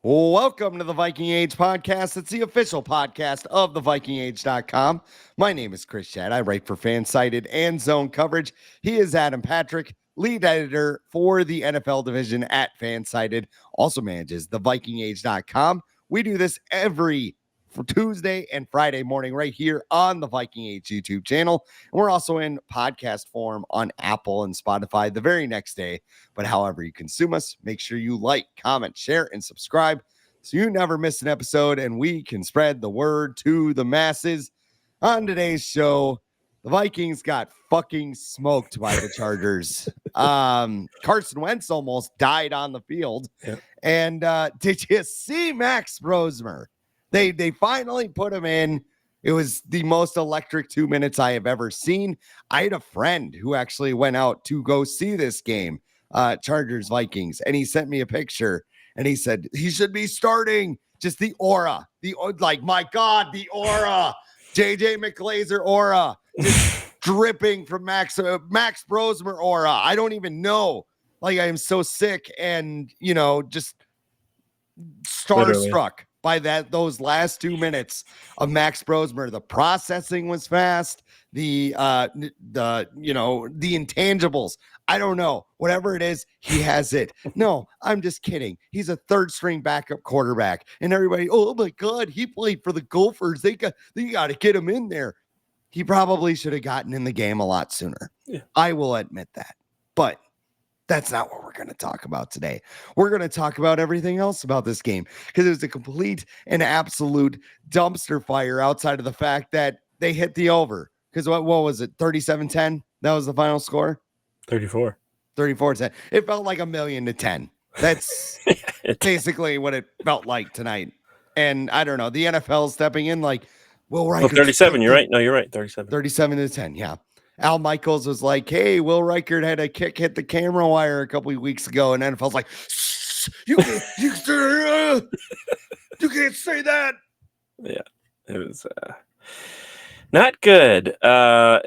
Welcome to the Viking Age podcast. It's the official podcast of the VikingAge.com. My name is Chris Schad. I write for FanSided and Zone Coverage. He is Adam Patrick, lead editor for the NFL division at FanSided, also manages the VikingAge.com. We do this every Tuesday and Friday morning right here on the Viking Age YouTube channel. And we're also in podcast form on Apple and Spotify the very next day. But however you consume us, make sure you like, comment, share, and subscribe so you never miss an episode and we can spread the word to the masses. On today's show, the Vikings got fucking smoked by the Chargers. Carson Wentz almost died on the field. Yeah. And did you see Max Brosmer? They finally put him in. It was the most electric 2 minutes I have ever seen. I had a friend who actually went out to go see this game, Chargers Vikings, and he sent me a picture and he said he should be starting. Just the aura, my God, the aura, JJ McGlazer aura, just dripping from Max Brosmer aura. I don't even know. Like, I am so sick and just starstruck by those last 2 minutes of Max Brosmer. The processing was fast. The intangibles. I don't know. Whatever it is, he has it. No, I'm just kidding. He's a third string backup quarterback. And everybody, oh my God, he played for the Gophers. They got to get him in there. He probably should have gotten in the game a lot sooner. Yeah. I will admit that. But that's not what we're going to talk about today. We're going to talk about everything else about this game because it was a complete and absolute dumpster fire outside of the fact that they hit the over. Because what was it? 37-10? That was the final score? 34. 34-10. It felt like 1,000,000-10. That's basically what it felt like tonight. And I don't know. The NFL stepping in like, Will Riker. 37, you're right. No, you're right. 37. 37-10, yeah. Al Michaels was like, hey, Will Reichard had a kick hit the camera wire a couple of weeks ago, and NFL's like, you can't say that. Yeah, it was not good. How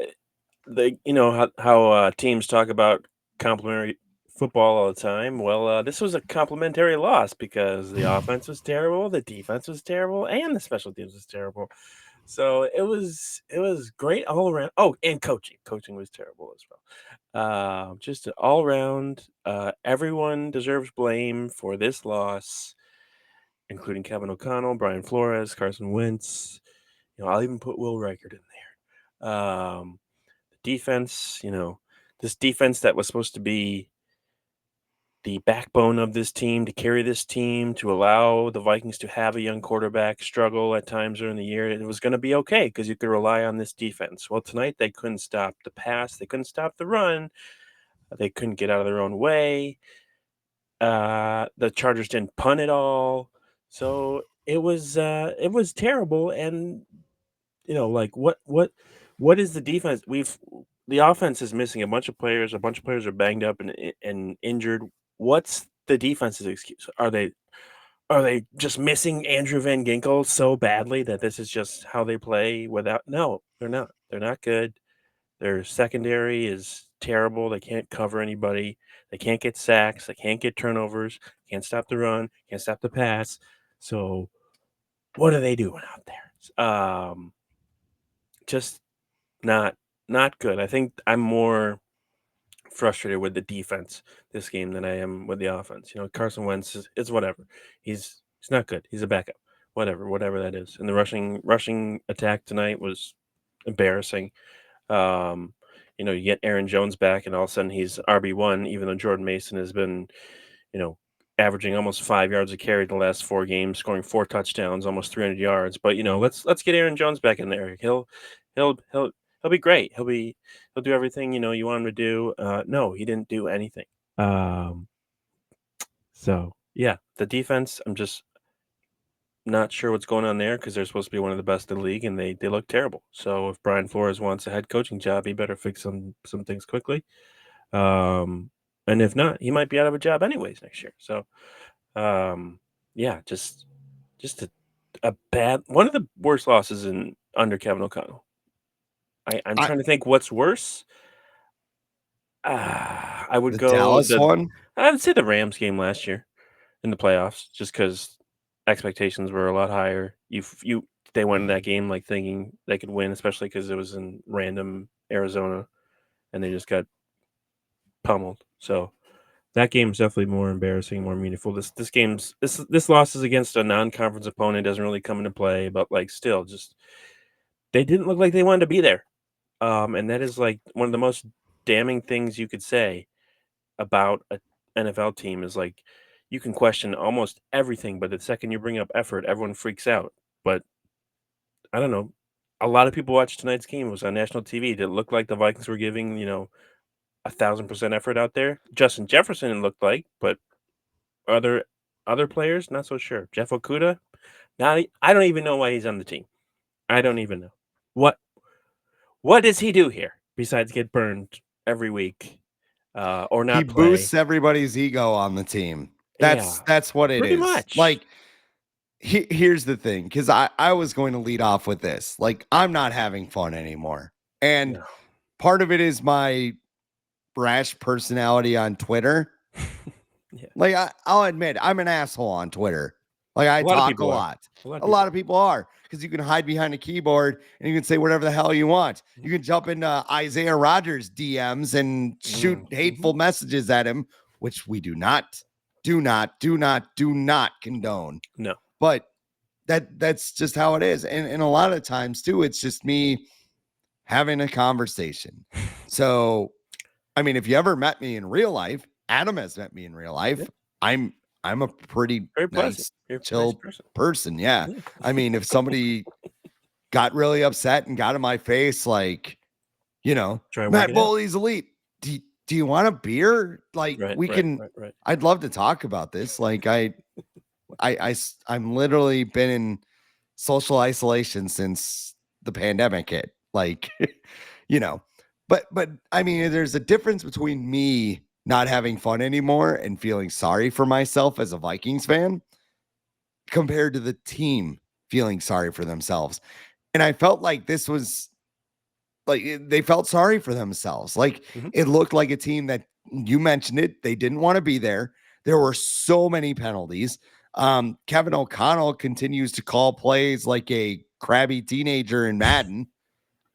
teams talk about complimentary football all the time. Well, this was a complimentary loss because the offense was terrible, the defense was terrible, and the special teams was terrible. So it was great all around. Oh, and coaching was terrible as well. Just all around. Everyone deserves blame for this loss, including Kevin O'Connell, Brian Flores, Carson Wentz. I'll even put Will Reichard in there. Defense. This defense that was supposed to be the backbone of this team, to carry this team, to allow the Vikings to have a young quarterback struggle at times during the year. It was going to be okay because you could rely on this defense. Well, tonight they couldn't stop the pass. They couldn't stop the run. They couldn't get out of their own way. The Chargers didn't punt at all. So it was terrible. And, what is the defense? The offense is missing a bunch of players. A bunch of players are banged up and injured. What's the defense's excuse? Are they just missing Andrew Van Ginkel so badly that this is just how they play without? No, they're not. They're not good. Their secondary is terrible. They can't cover anybody. They can't get sacks. They can't get turnovers. Can't stop the run. Can't stop the pass. So what are they doing out there? Just not good. I think I'm more frustrated with the defense this game than I am with the offense. Carson Wentz is whatever. He's not good. He's a backup. Whatever that is. And the rushing attack tonight was embarrassing. You get Aaron Jones back, and all of a sudden he's RB1, even though Jordan Mason has been, averaging almost 5 yards a carry the last 4 games, scoring 4 touchdowns, almost 300 yards. But let's get Aaron Jones back in there. He'll be great. He'll do everything you want him to do. No, he didn't do anything. So yeah, the defense, I'm just not sure what's going on there because they're supposed to be one of the best in the league, and they look terrible. So if Brian Flores wants a head coaching job, he better fix some things quickly. And if not, he might be out of a job anyways next year. So just a bad, one of the worst losses under Kevin O'Connell. I'm trying to think what's worse. I would go Dallas one. I would say the Rams game last year in the playoffs, just because expectations were a lot higher. They went in that game like thinking they could win, especially because it was in random Arizona, and they just got pummeled. So that game's definitely more embarrassing, more meaningful. This loss is against a non-conference opponent, doesn't really come into play, but like still, just they didn't look like they wanted to be there. And that is like one of the most damning things you could say about a NFL team is like you can question almost everything, but the second you bring up effort, everyone freaks out. But I don't know. A lot of people watched tonight's game. It was on national TV. Did it look like the Vikings were giving, 1,000% effort out there? Justin Jefferson it looked like, but other other players, not so sure. Jeff Okuda, I don't even know why he's on the team. I don't even know. What what does he do here besides get burned every week, or He not play? boosts everybody's ego on the team. Yeah, That's what it pretty is. much. Like here's the thing, because I was going to lead off with this. Like, I'm not having fun anymore. And No. part of it is my brash personality on Twitter. Yeah. Like, I'll admit, I'm an asshole on Twitter. Like, I A lot of talk a people are. lot. A lot of A people lot are. of people are, because you can hide behind a keyboard and you can say whatever the hell you want. You can jump into Isaiah Rogers' DMs and shoot hateful Mhm. messages at him, which we do not condone. No. But that's just how it is. And a lot of times too, it's just me having a conversation. So, I mean, if you ever met me in real life, Adam has met me in real life. Yeah. I'm a pretty Very pleasant. nice, You're a nice chill person. person. Yeah. Yeah. I mean, if somebody got really upset and got in my face, like, Try Matt working out. Boley's elite. Do you want a beer? Like, Right, we right, can, right, right. I'd love to talk about this. Like, I'm literally been in social isolation since the pandemic hit. Like, you know, but I mean, there's a difference between me not having fun anymore and feeling sorry for myself as a Vikings fan compared to the team feeling sorry for themselves. And I felt like this was like they felt sorry for themselves. Like, Mhm. it looked like a team that, you mentioned it, they didn't want to be there. There were so many penalties. Kevin O'Connell continues to call plays like a crabby teenager in Madden.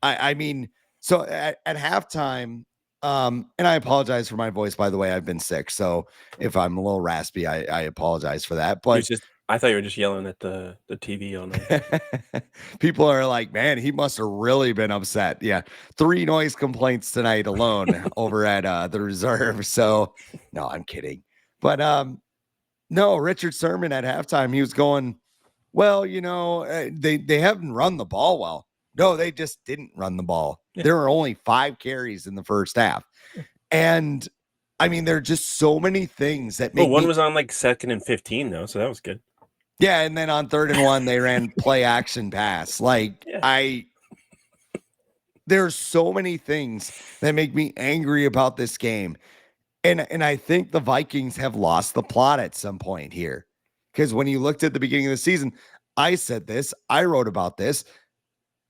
I mean, so at halftime, and I apologize for my voice, by the way. I've been sick, so if I'm a little raspy, I apologize for that. It But was just I thought you were just yelling at the TV all night. people are like, man, he must have really been upset. Yeah. 3 noise complaints tonight alone over at the reserve. So no, I'm kidding. But no, Richard Sermon at halftime, he was going, well, they haven't run the ball well. No, they just didn't run the ball. Yeah. There were only 5 carries in the first half. And I mean, there are just so many things that Well, make one me. was on like 2nd and 15 though, so that was good. Yeah, and then on 3rd and 1, they ran play action pass. Like, Yeah. there's so many things that make me angry about this game. And I think the Vikings have lost the plot at some point here. Because when you looked at the beginning of the season, I said this, I wrote about this.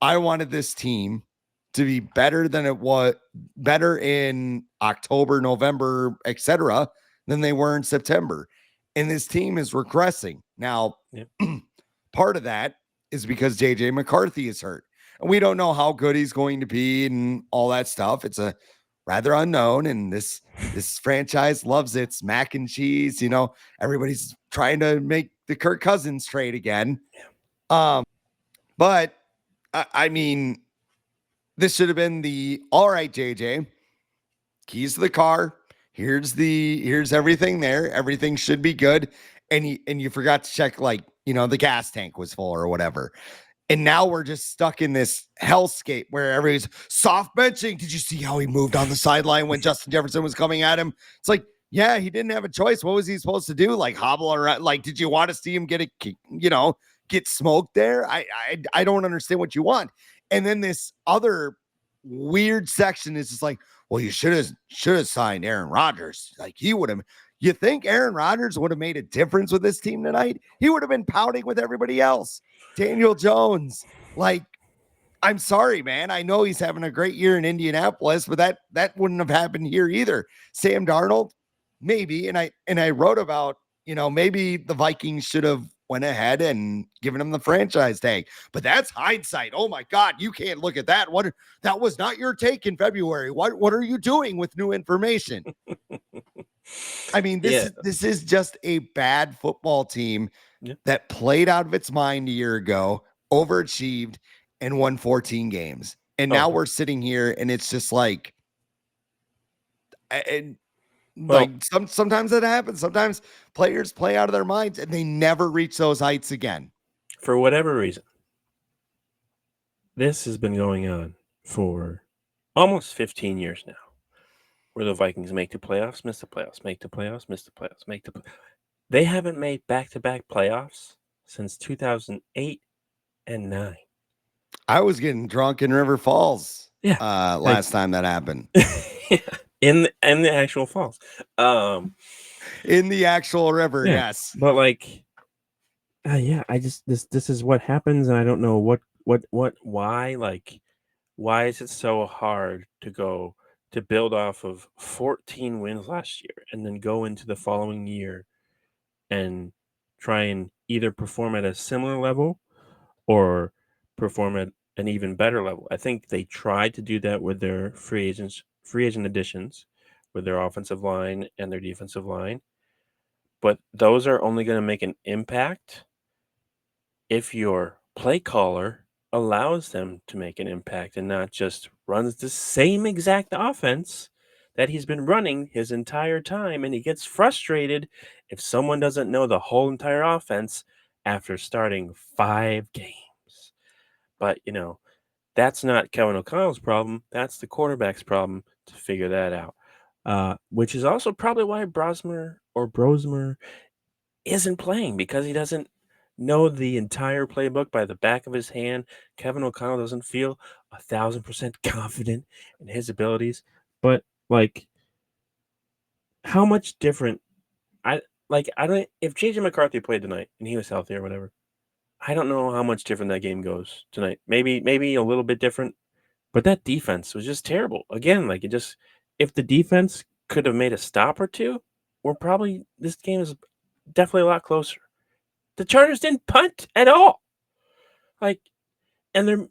I wanted this team to be better than it was, better in October, November, etc., than they were in September. And this team is regressing. Now, Yep. part of that is because JJ McCarthy is hurt. And we don't know how good he's going to be and all that stuff. It's a rather unknown. And this franchise loves its mac and cheese. Everybody's trying to make the Kirk Cousins trade again. But I mean, this should have been the all right, JJ. Keys to the car. Here's everything there. Everything should be good. And you forgot to check, like, the gas tank was full or whatever. And now we're just stuck in this hellscape where everybody's soft benching. Did you see how he moved on the sideline when Justin Jefferson was coming at him? It's like, yeah, he didn't have a choice. What was he supposed to do? Like, hobble around? Like, did you want to see him get smoked there? I don't understand what you want. And then this other weird section is just like, well, you should have signed Aaron Rodgers. Like, he would have. You think Aaron Rodgers would have made a difference with this team tonight? He would have been pouting with everybody else. Daniel Jones, like, I'm sorry, man. I know he's having a great year in Indianapolis, but that wouldn't have happened here either. Sam Darnold, maybe, and I wrote about, maybe the Vikings should have went ahead and given him the franchise tag. But that's hindsight. Oh my God, you can't look at that. That was not your take in February. What are you doing with new information? I mean, this is just a bad football team that played out of its mind a year ago, overachieved, and won 14 games. And now we're sitting here, and it's just like, sometimes that happens. Sometimes players play out of their minds, and they never reach those heights again. For whatever reason, this has been going on for almost 15 years now, where the Vikings make the playoffs, miss the playoffs, make the playoffs, miss the playoffs, make the They haven't made back-to-back playoffs since 2008 and 9. I was getting drunk in River Falls last time that happened. in the actual falls. In the actual river, yes. But I just this is what happens, and I don't know why. Why is it so hard to build off of 14 wins last year and then go into the following year and try and either perform at a similar level or perform at an even better level? I think they tried to do that with their free agent additions, with their offensive line and their defensive line. But those are only going to make an impact if your play caller allows them to make an impact and not just runs the same exact offense that he's been running his entire time, and he gets frustrated if someone doesn't know the whole entire offense after starting 5 games. But, that's not Kevin O'Connell's problem. That's the quarterback's problem to figure that out. Which is also probably why Brosmer isn't playing, because he doesn't know the entire playbook by the back of his hand. Kevin O'Connell doesn't feel 1,000% confident in his abilities. But how much different? I don't. If JJ McCarthy played tonight and he was healthy or whatever, I don't know how much different that game goes tonight. Maybe a little bit different. But that defense was just terrible. Again, if the defense could have made a stop or two, this game is definitely a lot closer. The Chargers didn't punt at all. And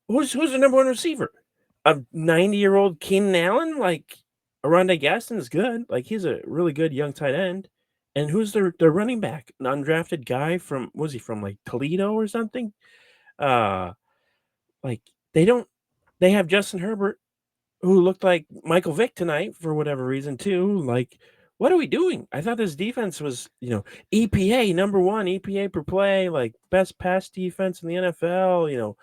who's the number one receiver? A 90-year-old Keenan Allen? Arondé Gaston's good. He's a really good young tight end. And who's their running back? An undrafted guy from Toledo or something? They have Justin Herbert, who looked like Michael Vick tonight for whatever reason too. What are we doing? I thought this defense was, EPA number 1 EPA per play, best pass defense in the NFL,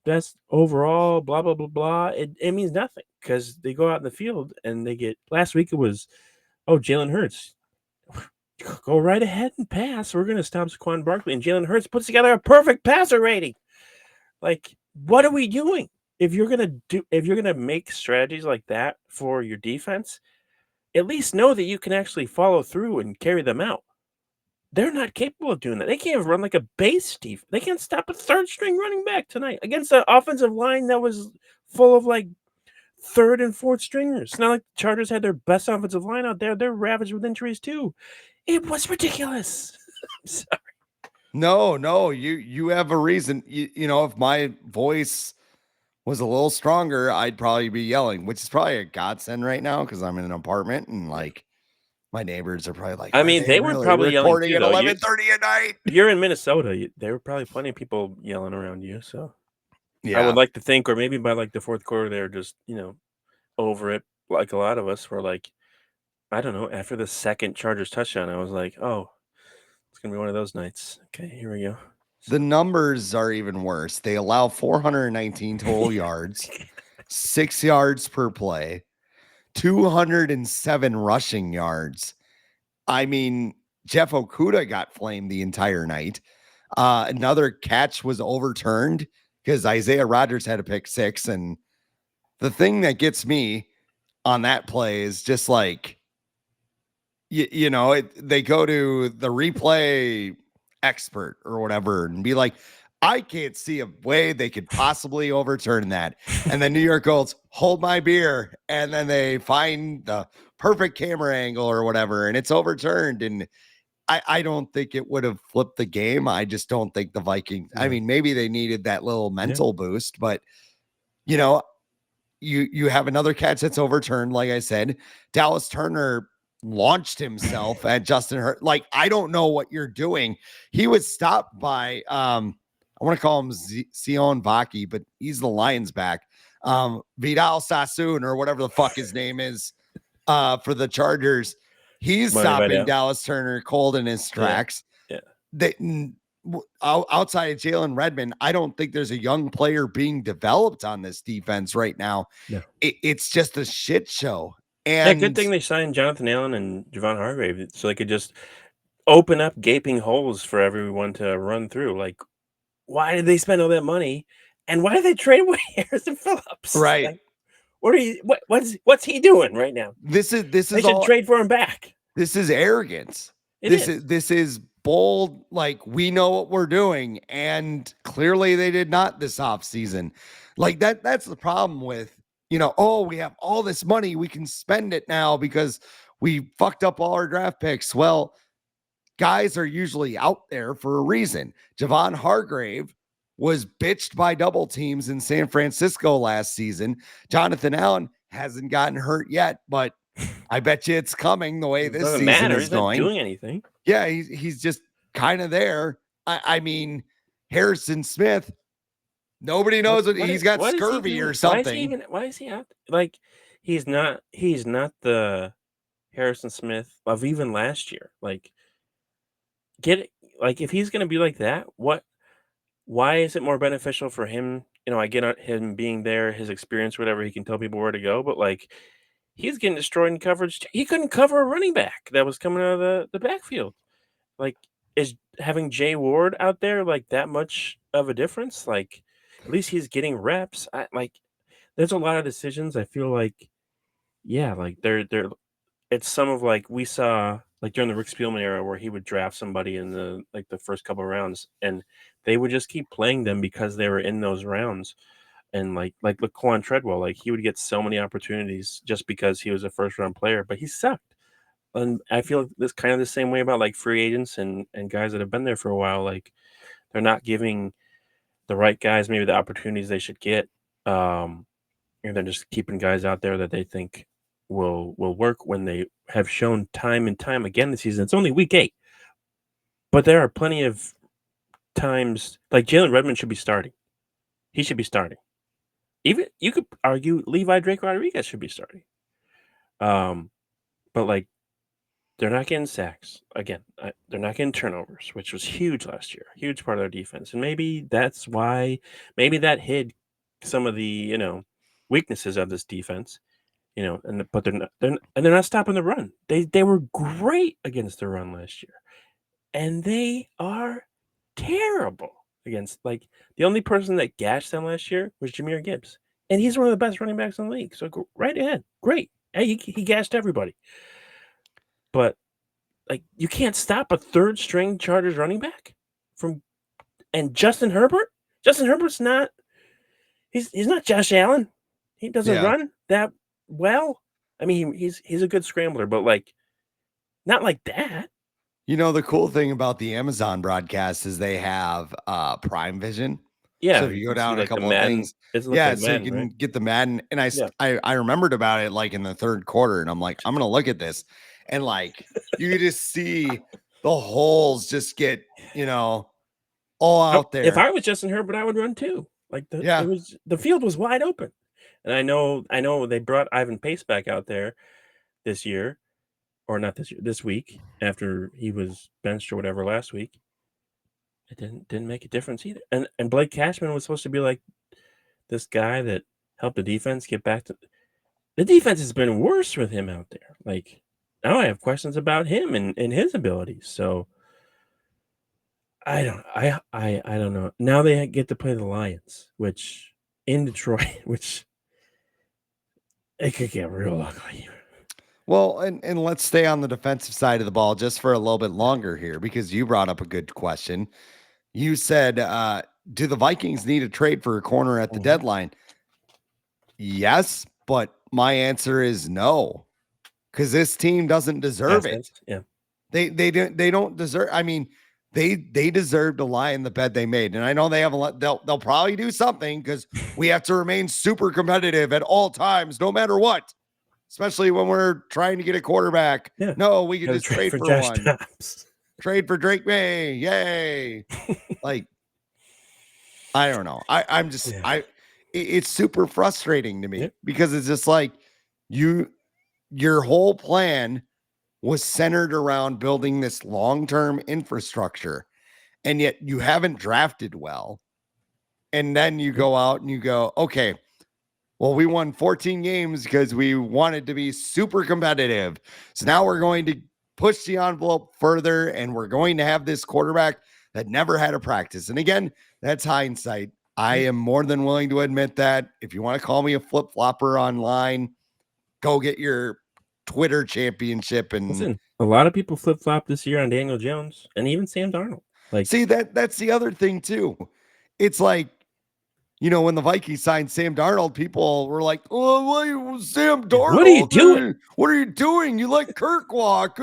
best overall, blah blah blah blah. It means nothing, because they go out in the field and they get. Last week it was, Jalen Hurts, go right ahead and pass. We're gonna stop Saquon Barkley, and Jalen Hurts puts together a perfect passer rating. What are we doing? If you're gonna make strategies like that for your defense, at least know that you can actually follow through and carry them out. They're not capable of doing that. They can't run like a base defense. They can't stop a third-string running back tonight against an offensive line that was full of third and fourth stringers. It's not like the Chargers had their best offensive line out there. They're ravaged with injuries too. It was ridiculous. I'm sorry. No, you have a reason. If my voice was a little stronger, I'd probably be yelling, which is probably a godsend right now because I'm in an apartment and my neighbors are probably like, I mean, they were probably yelling too, at 11:30 at night. You're in Minnesota. There were probably plenty of people yelling around you. So yeah, I would like to think, or maybe by the fourth quarter, they're just over it. Like a lot of us were I don't know. After the second Chargers touchdown, I was like, oh, it's gonna be one of those nights. Okay, here we go. The numbers are even worse. They allow 419 total yards, 6 yards per play, 207 rushing yards. I mean, Jeff Okudah got flamed the entire night. Another catch was overturned because Isaiah Rodgers had a pick 6. And the thing that gets me on that play is just they go to the replay expert or whatever and be like, I can't see a way they could possibly overturn that. And then New York goes, hold my beer. And then they find the perfect camera angle or whatever, and it's overturned. And I don't think it would have flipped the game. I just don't think the Vikings, I mean, maybe they needed that little mental boost, but you know, you have another catch that's overturned. Like I said, Dallas Turner launched himself at Justin Hurt. Like, I don't know what you're doing. He was stopped by I want to call him Sion Vaki, but he's the Lions back. Vidal Sassoon or whatever the fuck his name is for the Chargers. He's stopping Dallas Turner cold in his tracks. Yeah. Outside of Jalen Redmond, I don't think there's a young player being developed on this defense right now. No. It's just a shit show. And good thing they signed Jonathan Allen and Javon Hargrave so they could just open up gaping holes for everyone to run through. Like, why did they spend all that money? And why did they trade away Harrison Phillips? Right. Like, what's he doing right now? This is they should trade for him back. This is arrogance. This is bold. Like, we know what we're doing, and clearly they did not this offseason. Like that's the problem with, oh, we have all this money, we can spend it now because we fucked up all our draft picks. Well, guys are usually out there for a reason. Javon Hargrave was bitched by double teams in San Francisco last season. Jonathan Allen hasn't gotten hurt yet, but I bet you it's coming the way this season is going. He's not doing anything. Yeah, he's just kind of there. I mean, Harrison Smith, nobody knows what he's got scurvy or something. Why is he out? Like, he's not the Harrison Smith of even last year. Like, get it? Like, if he's going to be like that, why is it more beneficial for him? I get him being there, his experience, whatever. He can tell people where to go, but like, he's getting destroyed in coverage. He couldn't cover a running back that was coming out of the backfield. Like, is having Jay Ward out there like that much of a difference? Like, at least he's getting reps. There's a lot of decisions. I feel like, yeah, like they're it's some of like we saw like during the Rick Spielman era where he would draft somebody in the first couple of rounds and they would just keep playing them because they were in those rounds. And like Laquan Treadwell, like he would get so many opportunities just because he was a first round player, but he sucked. And I feel this kind of the same way about like free agents and guys that have been there for a while. Like, they're not giving the right guys maybe the opportunities they should get. And they're just keeping guys out there that they think will work when they have shown time and time again this season. It's only week 8, but there are plenty of times like Jalen Redmond should be starting. He should be starting. Even you could argue Levi Drake Rodriguez should be starting. But like, they're not getting sacks again. They're not getting turnovers, which was huge last year, huge part of their defense. And maybe that's why, maybe that hid some of the weaknesses of this defense. But they're not stopping the run. They were great against the run last year, and they are terrible against, like, the only person that gashed them last year was Jahmyr Gibbs, and he's one of the best running backs in the league. So go right ahead, great. Hey, he gashed everybody, but like, you can't stop a third string Chargers running back and Justin Herbert. Justin Herbert's not. He's not Josh Allen. He doesn't run that well. I mean, he's a good scrambler, but like, not like that. The cool thing about the Amazon broadcast is they have Prime Vision. Yeah. So if you go down a couple of things, so you can get the Madden. And I remembered about it like in the third quarter, and I'm like, I'm gonna look at this, and like you just see the holes just get all out there. If I was Justin Herbert, I would run too. Like the field was wide open, and I know they brought Ivan Pace back out there this year. Or not this year, this week, after he was benched or whatever last week. It didn't make a difference either. And Blake Cashman was supposed to be like this guy that helped the defense get back to. The defense has been worse with him out there. Like, now I have questions about him and his abilities. So I don't know. Now they get to play the Lions, which in Detroit, which it could get real ugly. Well, and let's stay on the defensive side of the ball just for a little bit longer here, because you brought up a good question. You said, do the Vikings need a trade for a corner at the deadline? Yes, but my answer is no, because this team doesn't deserve it. Yeah. They don't deserve. I mean, they deserve to lie in the bed they made. And I know they have a lot. They'll probably do something because we have to remain super competitive at all times, no matter what. Especially when we're trying to get a quarterback. Yeah. No, we could Gotta just trade for Josh one. Dobbs. Trade for Drake May. Yay. Like, I don't know. I'm just it's super frustrating to me because it's just like your whole plan was centered around building this long-term infrastructure, and yet you haven't drafted well. And then you go out and you go, okay, well, we won 14 games because we wanted to be super competitive. So now we're going to push the envelope further, and we're going to have this quarterback that never had a practice. And again, that's hindsight. I am more than willing to admit that. If you want to call me a flip-flopper online, go get your Twitter championship. And listen, a lot of people flip-flop this year on Daniel Jones and even Sam Darnold. Like, see, that's the other thing too. It's like, when the Vikings signed Sam Darnold, people were like, "Oh, Sam Darnold, what are you doing? What are you doing? You like Kirkwalk?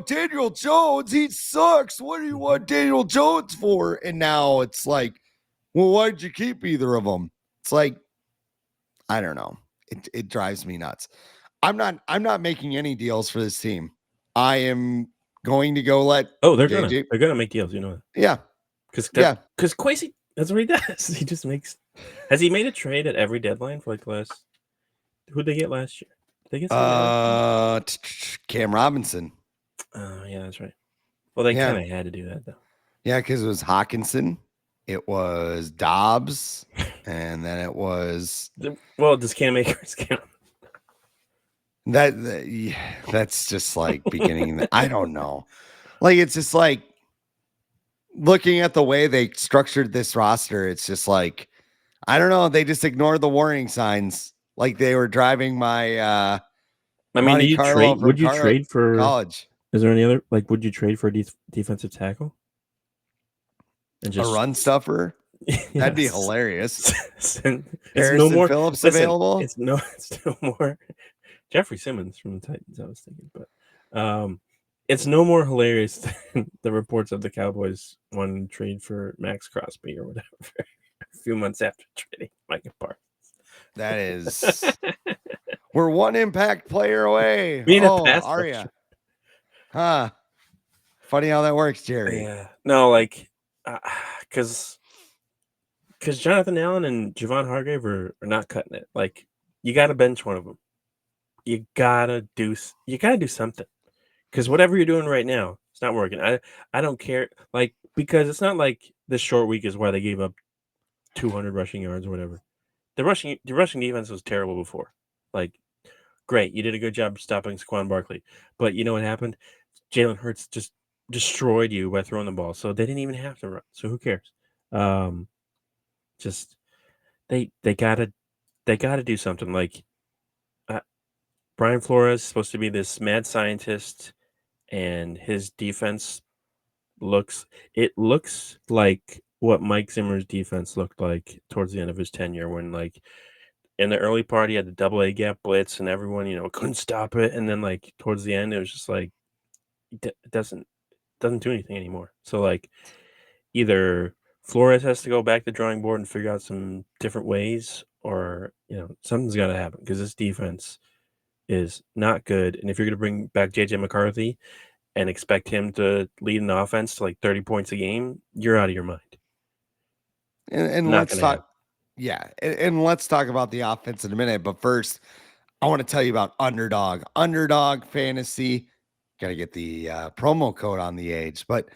Daniel Jones, he sucks. What do you want Daniel Jones for?" And now it's like, well, why'd you keep either of them? It's like, I don't know. It drives me nuts. I'm not making any deals for this team. I am going to go let. They're gonna make deals. You know that. Yeah. Because Quasi, that's what he does. He just makes. Has he made a trade at every deadline for like the last? Who'd they get last year? Did they get somebody Cam Robinson. Oh yeah, that's right. Well, they kind of had to do that though. Yeah, because it was Hawkinson, it was Dobbs, and then it was. Well, does Cam Akers count? That's just like beginning. I don't know. Like, it's just like looking at the way they structured this roster. It's just like, I don't know. They just ignored the warning signs. Like they were driving my. I mean, Monte Carlo would you trade for college? Is there any other would you trade for a defensive tackle? And just a run stuffer? That'd be hilarious. Harrison Phillips available? It's no more Jeffrey Simmons from the Titans, I was thinking, but it's no more hilarious than the reports of the Cowboys wanting to trade for Max Crosby or whatever a few months after trading Micah Parsons. That is, we're one impact player away. Are you? Huh? Funny how that works, Jerry. Yeah. No, because Jonathan Allen and Javon Hargrave are not cutting it. Like, you got to bench one of them. You gotta do something, because whatever you're doing right now, it's not working. I don't care, because it's not like this short week is why they gave up 200 rushing yards or whatever. The rushing defense was terrible before. Like, great, you did a good job stopping Saquon Barkley, but you know what happened? Jalen Hurts just destroyed you by throwing the ball, so they didn't even have to run. So who cares? Just they gotta do something. Like, Brian Flores is supposed to be this mad scientist, and his defense looks like what Mike Zimmer's defense looked like towards the end of his tenure, when in the early part he had the double A gap blitz and everyone couldn't stop it, and then towards the end it was just it doesn't do anything anymore. So either Flores has to go back to the drawing board and figure out some different ways, or something's got to happen, because this defense is not good. And if you're going to bring back JJ McCarthy and expect him to lead an offense to 30 points a game, you're out of your mind. And let's talk. Yeah, and let's talk about the offense in a minute. But first, I want to tell you about Underdog Fantasy. Got to get the promo code on the age, but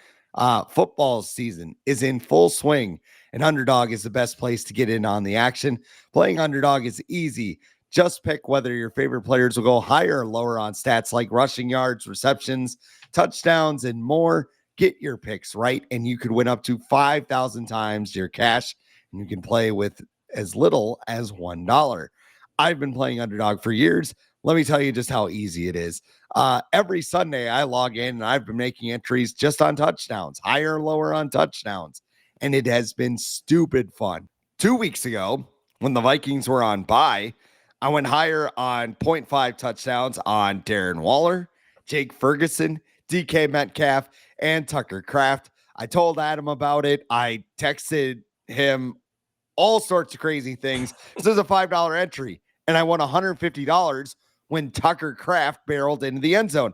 football season is in full swing, and Underdog is the best place to get in on the action. Playing Underdog is easy. Just pick whether your favorite players will go higher or lower on stats like rushing yards, receptions, touchdowns, and more. Get your picks right, and you could win up to 5,000 times your cash, and you can play with as little as $1. I've been playing Underdog for years. Let me tell you just how easy it is. Every Sunday, I log in, and I've been making entries just on touchdowns, higher or lower on touchdowns, and it has been stupid fun. 2 weeks ago, when the Vikings were on bye, I went higher on 0.5 touchdowns on Darren Waller, Jake Ferguson, DK Metcalf, and Tucker Kraft. I told Adam about it. I texted him all sorts of crazy things. This is a $5 entry, and I won $150 when Tucker Kraft barreled into the end zone.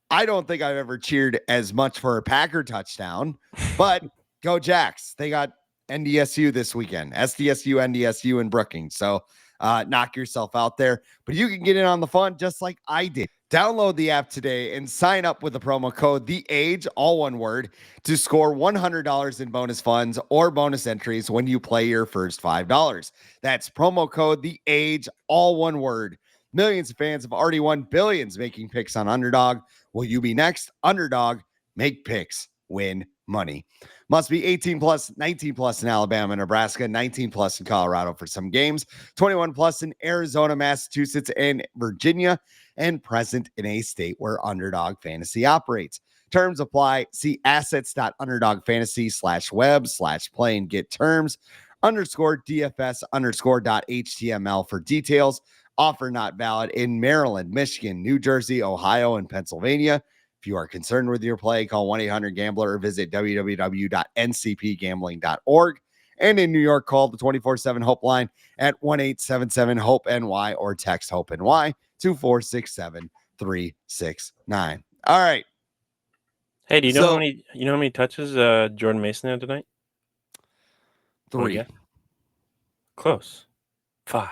I don't think I've ever cheered as much for a Packer touchdown, but go Jacks. They got NDSU this weekend, SDSU, NDSU, and Brookings. So knock yourself out there. But you can get in on the fun just like I did. Download the app today and sign up with the promo code The Age, all one word, to score $100 in bonus funds or bonus entries when you play your first $5. That's promo code The Age, all one word. Millions of fans have already won billions making picks on Underdog. Will you be next? Underdog, make picks, win money. Must be 18 plus, 19 plus in Alabama, Nebraska, 19 plus in Colorado for some games, 21 plus in Arizona, Massachusetts, and Virginia, and present in a state where Underdog Fantasy operates. Terms apply. See assets.underdogfantasy/web/play and get terms _DFS_.html for details. Offer not valid in Maryland, Michigan, New Jersey, Ohio, and Pennsylvania. If you are concerned with your play, call 1-800-GAMBLER or visit www.ncpgambling.org. And in New York, call the 24/7 Hope line at 1-877-HOPE-NY or text HOPE-NY to 467-369. All right. Hey, do you know how many touches Jordan Mason had tonight? 3. Yeah. Close. 5.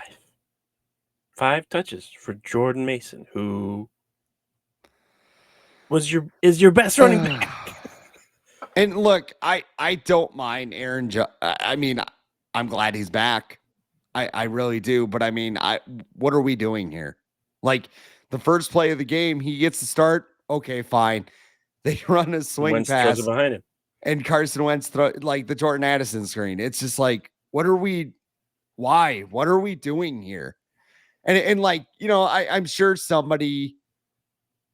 5 touches for Jordan Mason, who is your best running back. And look, I don't mind Aaron. I mean, I'm glad he's back. I really do. But I mean, what are we doing here? Like the first play of the game, he gets to start. Okay, fine. They run a swing Wentz pass throws it behind him, and Carson Wentz throw like the Jordan Addison screen. It's just like, what are we? Why? What are we doing here? And like, you know, I'm sure somebody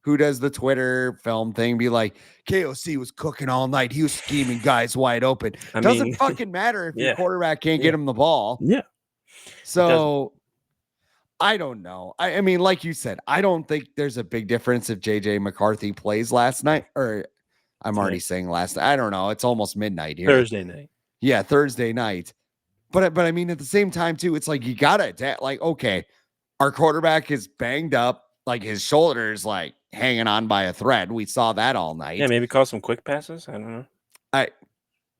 who does the Twitter film thing be like, KOC was cooking all night. He was scheming guys wide open. Doesn't fucking matter if your quarterback can't get him the ball. Yeah. So I don't know. I mean, like you said, I don't think there's a big difference if JJ McCarthy plays last night, or I'm already saying last night. I don't know. It's almost midnight here. Thursday night. Yeah, Thursday night. But I mean, at the same time, too, it's like you gotta adapt. Like, okay, our quarterback is banged up, like his shoulder's like hanging on by a thread. We saw that all night. Yeah, maybe call some quick passes. I don't know.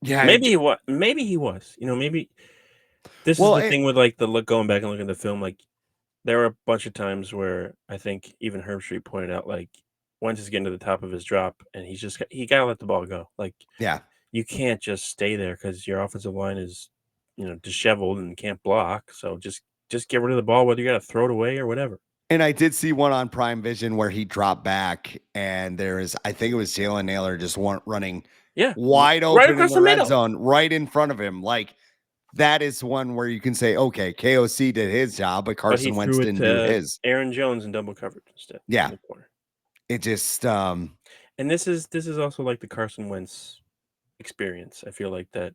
Maybe he was. Maybe he was. You know, maybe this is the thing with like going back and looking at the film. Like there were a bunch of times where I think even Herbstreit pointed out like Wentz is getting to the top of his drop and he gotta let the ball go. Like you can't just stay there because your offensive line is disheveled and can't block. So just get rid of the ball, whether you got to throw it away or whatever. And I did see one on Prime Vision where he dropped back, and I think it was Jalen Naylor just running wide open right across in the red zone, right in front of him. Like that is one where you can say, okay, KOC did his job, but Carson Wentz didn't do his. Aaron Jones in double coverage instead. Yeah, it just and this is also like the Carson Wentz experience. I feel like that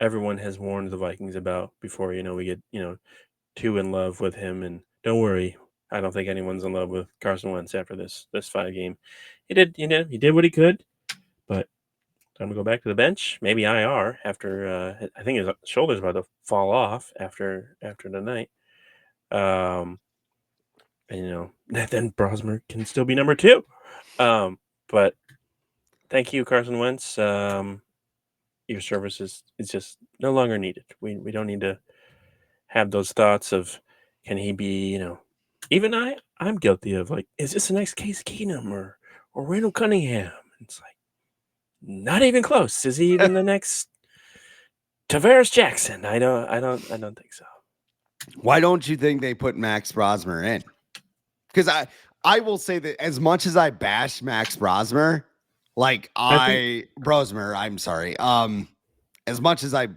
everyone has warned the Vikings about before we get too in love with him. And don't worry, I don't think anyone's in love with Carson Wentz after this 5 game. He did what he could, but time to go back to the bench. Maybe IR after I think his shoulder's about to fall off after tonight. And then Brosmer can still be number 2. But thank you, Carson Wentz. Your service is just no longer needed. We don't need to have those thoughts of can he be, even I'm guilty of like, is this the next Case Keenum or Randall Cunningham? It's like not even close. Is he even the next Tavares Jackson? I don't think so. Why don't you think they put Max Brosmer in? Because I will say that as much as I bash Max Brosmer, I'm sorry. As much as I,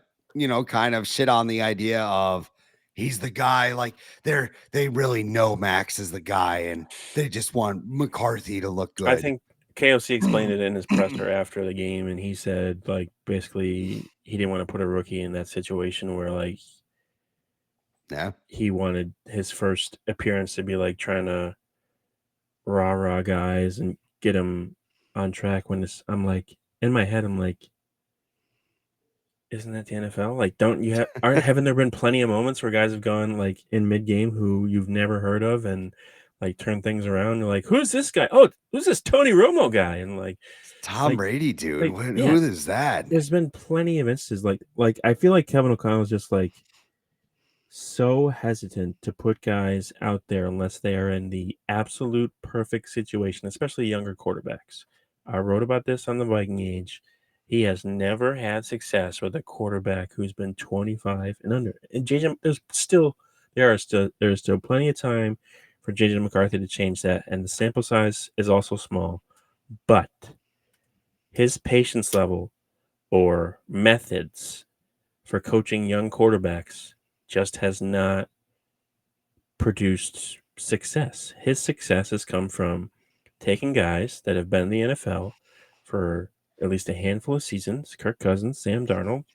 kind of shit on the idea of he's the guy, like they really know Max is the guy and they just want McCarthy to look good. I think KOC explained it in his presser after the game, and he said like basically he didn't want to put a rookie in that situation where like he wanted his first appearance to be like trying to rah guys and get him on track when I'm like in my head, I'm like, isn't that the NFL? Like, don't you haven't there been plenty of moments where guys have gone like in mid game who you've never heard of and like turn things around? You're like, who's this guy? Oh, who's this Tony Romo guy? And Tom like, Brady, dude. yeah, Who is that? there's been plenty of instances like I feel like Kevin O'Connell's just like so hesitant to put guys out there unless they are in the absolute perfect situation, especially younger quarterbacks. I wrote about this on the Viking Age. He has never had success with a quarterback who's been 25 and under. And JJ, there's still plenty of time for JJ McCarthy to change that, and the sample size is also small. But his patience level or methods for coaching young quarterbacks just has not produced success. His success has come from taking guys that have been in the NFL for at least a handful of seasons, Kirk Cousins, Sam Darnold,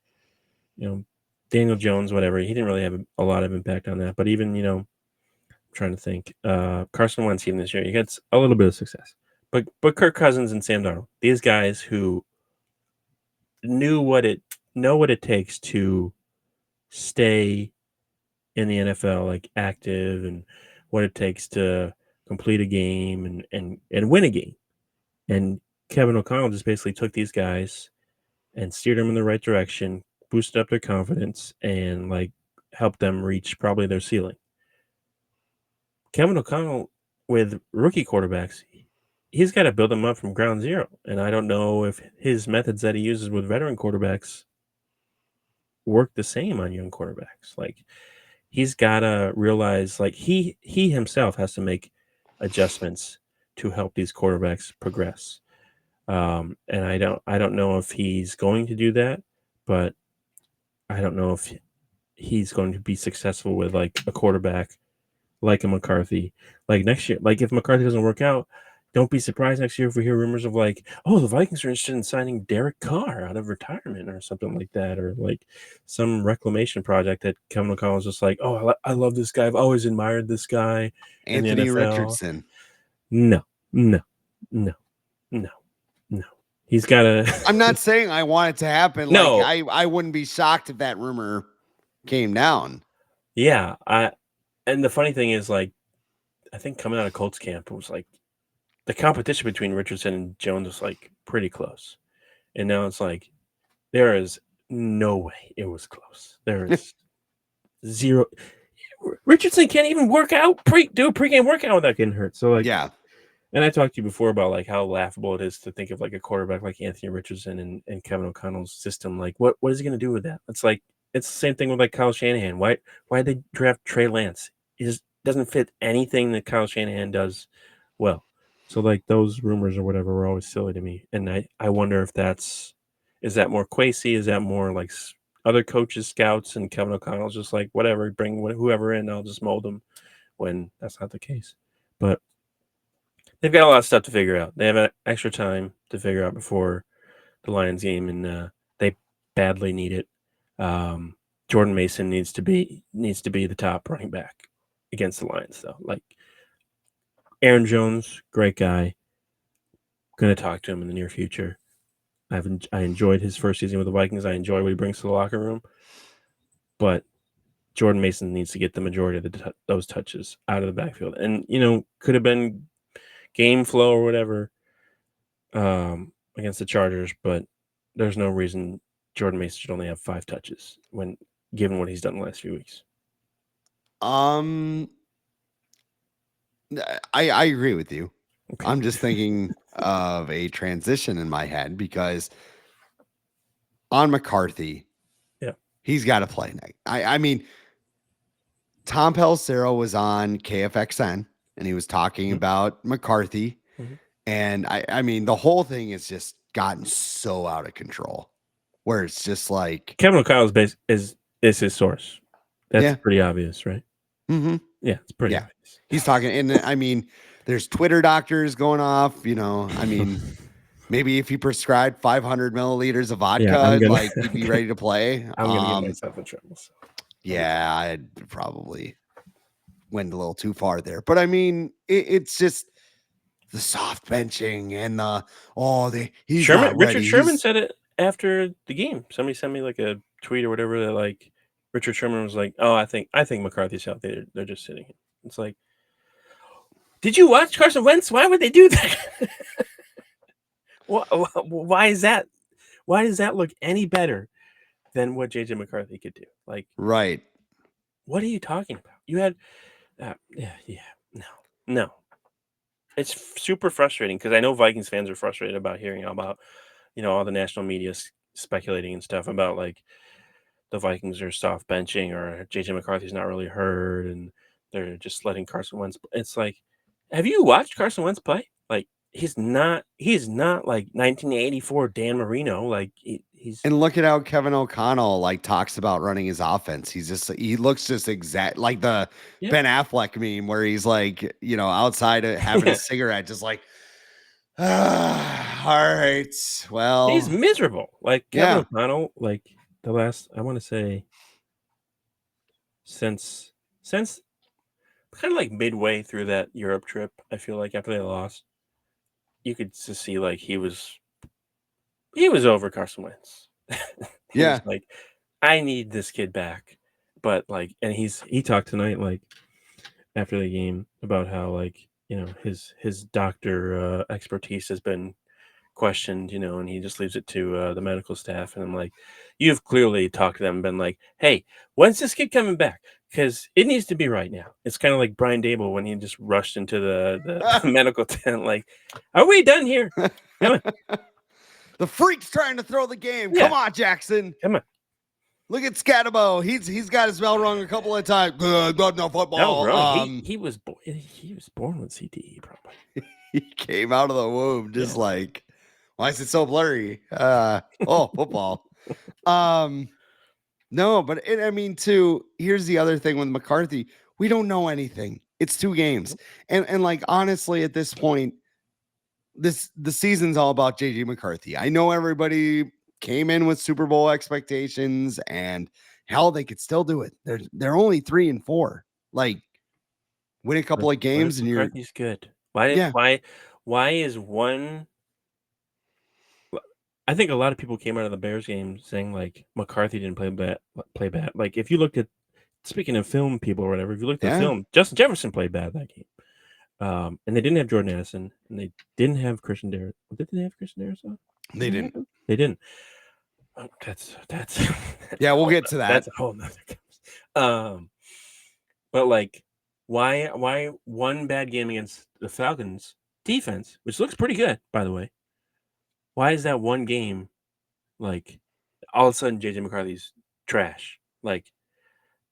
Daniel Jones, whatever. He didn't really have a lot of impact on that. But even, I'm trying to think, Carson Wentz even this year, he gets a little bit of success. But Kirk Cousins and Sam Darnold, these guys who know what it takes to stay in the NFL, like active, and what it takes to complete a game and win a game. And Kevin O'Connell just basically took these guys and steered them in the right direction, boosted up their confidence, and like helped them reach probably their ceiling. Kevin O'Connell with rookie quarterbacks, he's got to build them up from ground zero. And I don't know if his methods that he uses with veteran quarterbacks work the same on young quarterbacks. Like, he's got to realize, like, he himself has to make adjustments to help these quarterbacks progress. And I don't know if he's going to do that, but I don't know if he's going to be successful with like a quarterback like a McCarthy. Like next year, like if McCarthy doesn't work out, don't be surprised next year if we hear rumors of like, oh, the Vikings are interested in signing Derek Carr out of retirement or something like that, or like some reclamation project that Kevin O'Connell's just like, oh, I love this guy. I've always admired this guy in the Anthony NFL. Richardson. No, no, no, no, no. He's got to. I'm not saying I want it to happen. Like No. I wouldn't be shocked if that rumor came down. Yeah. And the funny thing is, like, I think coming out of Colts camp, it was like the competition between Richardson and Jones was like pretty close. And now it's like there is no way it was close. There is zero. Richardson can't even work out, do a pregame workout without getting hurt. So like, Yeah. And I talked to you before about like how laughable it is to think of like a quarterback like Anthony Richardson and Kevin O'Connell's system. Like, what is he going to do with that? It's like it's the same thing with like Kyle Shanahan. Why did they draft Trey Lance? He just doesn't fit anything that Kyle Shanahan does well. So like those rumors or whatever were always silly to me. And I wonder if is that more Quasey? Is that more like other coaches, scouts, and Kevin O'Connell's just like whatever, bring whoever in, I'll just mold them. When that's not the case, but. They've got a lot of stuff to figure out. They have extra time to figure out before the Lions game, and they badly need it. Jordan Mason needs to be the top running back against the Lions, though. Like Aaron Jones, great guy. Going to talk to him in the near future. I enjoyed his first season with the Vikings. I enjoy what he brings to the locker room, but Jordan Mason needs to get the majority of those touches out of the backfield, and could have been game flow or whatever against the Chargers, but there's no reason Jordan Mason should only have 5 touches when given what he's done the last few weeks. I agree with you. Okay. I'm just thinking of a transition in my head because on McCarthy, yeah, he's got to play night. I mean, Tom Pelissero was on KFXN and he was talking about McCarthy. Mm-hmm. And I mean, the whole thing has just gotten so out of control where it's just like Kevin O'Connell's base is his source. That's pretty obvious, right? Mm-hmm. Yeah, it's pretty obvious. He's talking. And I mean, there's Twitter doctors going off, I mean, maybe if he prescribed 500 milliliters of vodka, he'd be ready to play. I'm going to get myself in trouble. So. Yeah, I'd probably went a little too far there. But I mean, it's just the soft benching and he's Sherman, not Richard ready. Sherman said it after the game. Somebody sent me like a tweet or whatever that like Richard Sherman was like, "Oh, I think McCarthy's out there. They're just sitting here." It's like, did you watch Carson Wentz? Why would they do that? Why is that? Why does that look any better than what JJ McCarthy could do? Like, Right. what are you talking about? You had, no. It's super frustrating because I know Vikings fans are frustrated about hearing about all the national media speculating and stuff about like the Vikings are soft benching or JJ McCarthy's not really hurt and they're just letting Carson Wentz. It's like, have you watched Carson Wentz play? Like he's not like 1984 Dan Marino. Like he's And look at how Kevin O'Connell like talks about running his offense. He looks just exact like the yeah Ben Affleck meme where he's like, outside having a cigarette, just like, all right, he's well, miserable. Like Kevin yeah, O'Connell. Like the last I want to say since kind of like midway through that Europe trip, I feel like after they lost, you could just see like he was over Carson Wentz. He was yeah, like, I need this kid back. But like, and he talked tonight like after the game about how like his doctor expertise has been questioned, and he just leaves it to the medical staff. And I'm like, you've clearly talked to them and been like, hey, when's this kid coming back? Because it needs to be right now. It's kind of like Brian Dable when he just rushed into the medical tent. Like, are we done here? Come on. the freak's trying to throw the game. Yeah, Come on, Jackson. come on. Look at Scatabo. He's got his bell rung a couple of times. Good, no No, football. wrong. He was born with CTE probably. He came out of the womb just Yeah. like, why is it so blurry? Football. No, but I mean, too, here's the other thing with McCarthy. We don't know anything. It's 2 games. And like honestly, at this point, the season's all about JJ McCarthy. I know everybody came in with Super Bowl expectations and hell, they could still do it. They're only 3-4. Like win a couple of What if games and you're McCarthy's good? Why yeah, why why is one I think a lot of people came out of the Bears game saying like McCarthy didn't play bad. Like if you looked at speaking of film people or whatever, if you looked at the yeah. film, Justin Jefferson played bad that game. And they didn't have Jordan Addison and they didn't have Christian Darius. Did they have Christian Darius? Did They that didn't. happen? They didn't. Oh, that's that's Yeah, we'll get to that's that. a whole nother um but like why one bad game against the Falcons defense, which looks pretty good, by the way. Why is that one game like all of a sudden JJ McCarthy's trash? Like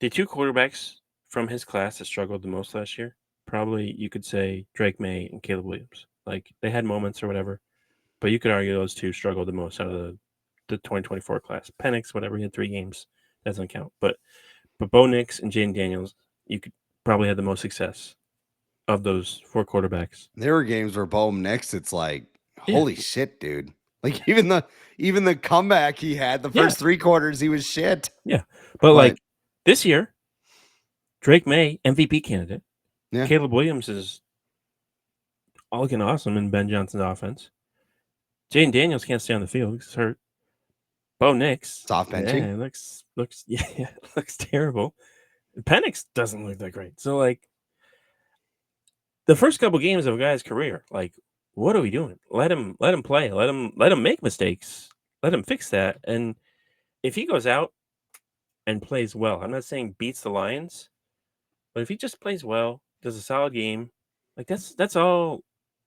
the 2 quarterbacks from his class that struggled the most last year, probably you could say Drake May and Caleb Williams. Like they had moments or whatever, but you could argue those 2 struggled the most out of the 2024 class. Penix, whatever, he had 3 games, doesn't count. But Bo Nix and Jaden Daniels, you could probably have the most success of those 4 quarterbacks. There were games where Bohm next, it's like, Yeah, holy shit, dude. Like even the comeback he had, the yeah, first 3 quarters, he was shit. yeah. But But like this year, Drake May, MVP candidate. yeah, Caleb Williams is all looking awesome in Ben Johnson's offense. Jaden Daniels can't stay on the field. He's hurt. Bo Nix, soft benching. yeah, looks yeah, looks terrible. Penix doesn't look that great. So like the first couple games of a guy's career, like what are we doing? Let him play. Let him make mistakes. Let him fix that. And if he goes out and plays well, I'm not saying beats the Lions, but if he just plays well, does a solid game, like that's all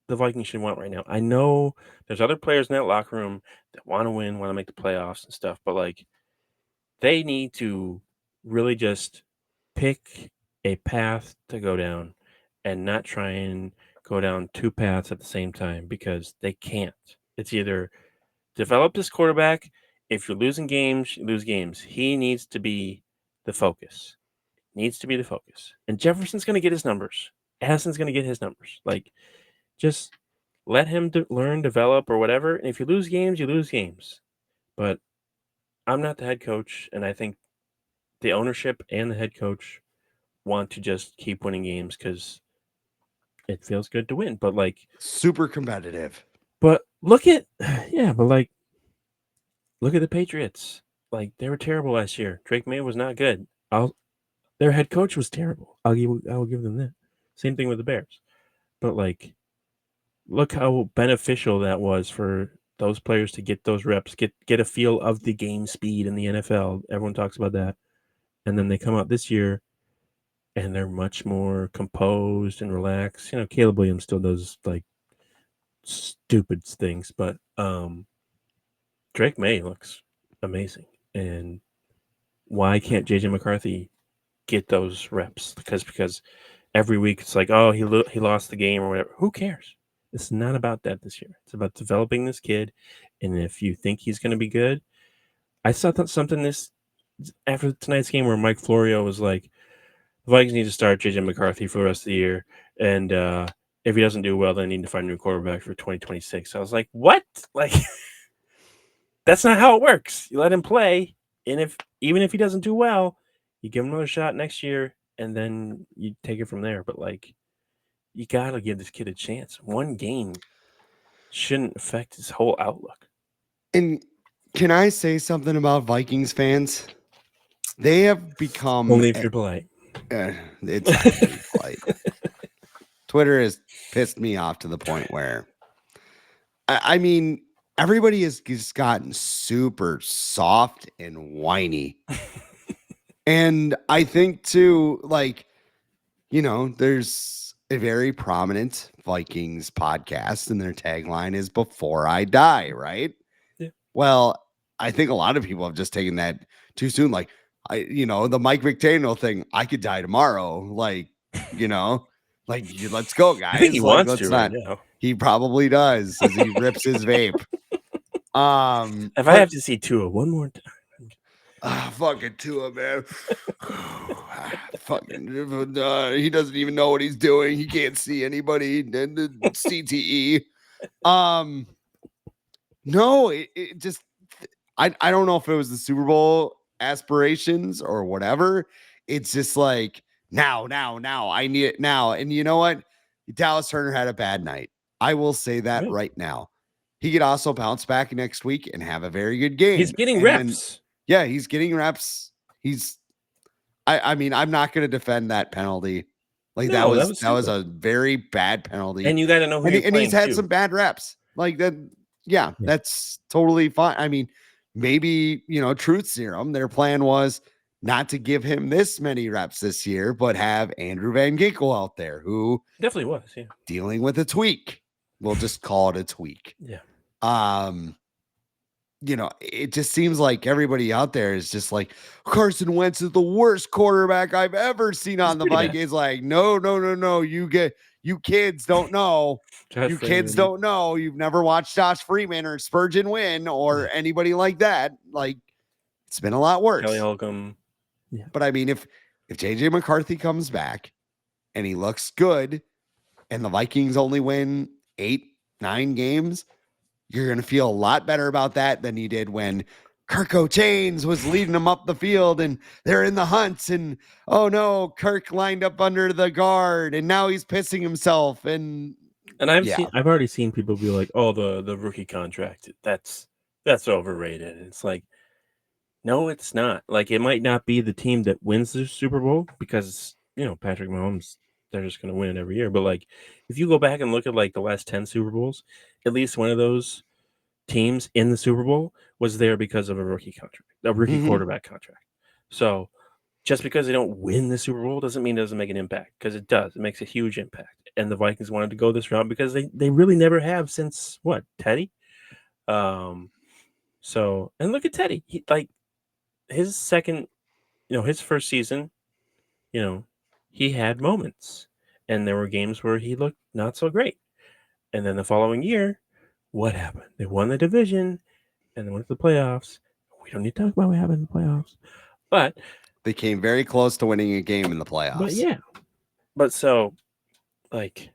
the Vikings should want right now. I know there's other players in that locker room that want to win, want to make the playoffs and stuff, but like they need to really just pick a path to go down and not try and go down 2 paths at the same time because they can't. It's either develop this quarterback. If you're losing games, you lose games. He needs to be the focus. Needs to be the focus. And Jefferson's going to get his numbers. Addison's going to get his numbers. Like, just let him learn, develop, or whatever. And if you lose games, you lose games. But I'm not the head coach, and I think the ownership and the head coach want to just keep winning games because it feels good to win. But like, Super competitive. but look at but like, look at the Patriots. Like they were terrible last year. Drake May was not good. Their head coach was terrible. I will give them that. Same thing with the Bears. But like, look how beneficial that was for those players to get those reps, get a feel of the game speed in the NFL. Everyone talks about that. And then they come out this year and they're much more composed and relaxed. Caleb Williams still does like stupid things, but Drake May looks amazing. And why can't JJ McCarthy get those reps? Because every week it's like, oh, he lost the game or whatever. Who cares? It's not about that this year. It's about developing this kid, and if you think he's going to be good, I saw something this after tonight's game where Mike Florio was like, the Vikings need to start JJ McCarthy for the rest of the year, and if he doesn't do well, they need to find a new quarterback for 2026. I was like, what? Like, that's not how it works. You let him play, and even if he doesn't do well, you give him another shot next year, and then you take it from there. But like, you gotta give this kid a chance. One game shouldn't affect his whole outlook. And can I say something about Vikings fans? They have become. Only if you're polite. It's not going to be polite. Twitter has pissed me off to the point where, I mean, everybody has just gotten super soft and whiny. And I think too, like, there's a very prominent Vikings podcast, and their tagline is "Before I Die," right? Yeah. Well, I think a lot of people have just taken that too soon. Like, the Mike McDaniel thing, I could die tomorrow. Like, let's go, guys. I think he like, wants let's to not. right now. He probably does as he rips his vape. If I have to see Tua one more time. Fucking Tua, man. Fucking, he doesn't even know what he's doing. He can't see anybody. And the CTE. No, it just, I don't know if it was the Super Bowl aspirations or whatever. It's just like, now, I need it now. And you know what? Dallas Turner had a bad night. I will say that right now. He could also bounce back next week and have a very good game. He's getting and reps. Then, he's getting reps. I mean, I'm not going to defend that penalty. Like, that was a very bad penalty. And you got to know who you're playing, he's had too. some bad reps. Like that. Yeah, that's totally fine. I mean, maybe, truth serum, their plan was not to give him this many reps this year, but have Andrew Van Ginkel out there, who definitely was, dealing with a tweak. We'll just call it a tweak. Yeah. It just seems like everybody out there is just like, Carson Wentz is the worst quarterback I've ever seen on the Vikings. Like, no. You kids don't know. Kids don't know. You've never watched Josh Freeman or Spurgeon win or anybody like that. Like, it's been a lot worse. Kelly Holcomb. Yeah. But I mean, if JJ McCarthy comes back and he looks good and the Vikings only win 8-9 games, you're going to feel a lot better about that than you did when Kirk O'Chains was leading them up the field and they're in the hunt, and oh no, Kirk lined up under the guard and now he's pissing himself. And I've already seen people be like, oh, the rookie contract, that's overrated. It's like, no, it's not. Like, it might not be the team that wins the Super Bowl because, Patrick Mahomes, they're just going to win it every year. But like, if you go back and look at like the last 10 Super Bowls, at least one of those teams in the Super Bowl was there because of a rookie contract, a rookie quarterback contract. So just because they don't win the Super Bowl doesn't mean it doesn't make an impact, because it does. It makes a huge impact. And the Vikings wanted to go this route because they really never have since what, Teddy? So, and look at Teddy. He, like, his second, his first season, he had moments, and there were games where he looked not so great. And then the following year, what happened? They won the division and they went to the playoffs. We don't need to talk about what happened in the playoffs, but they came very close to winning a game in the playoffs. But yeah, but so, like,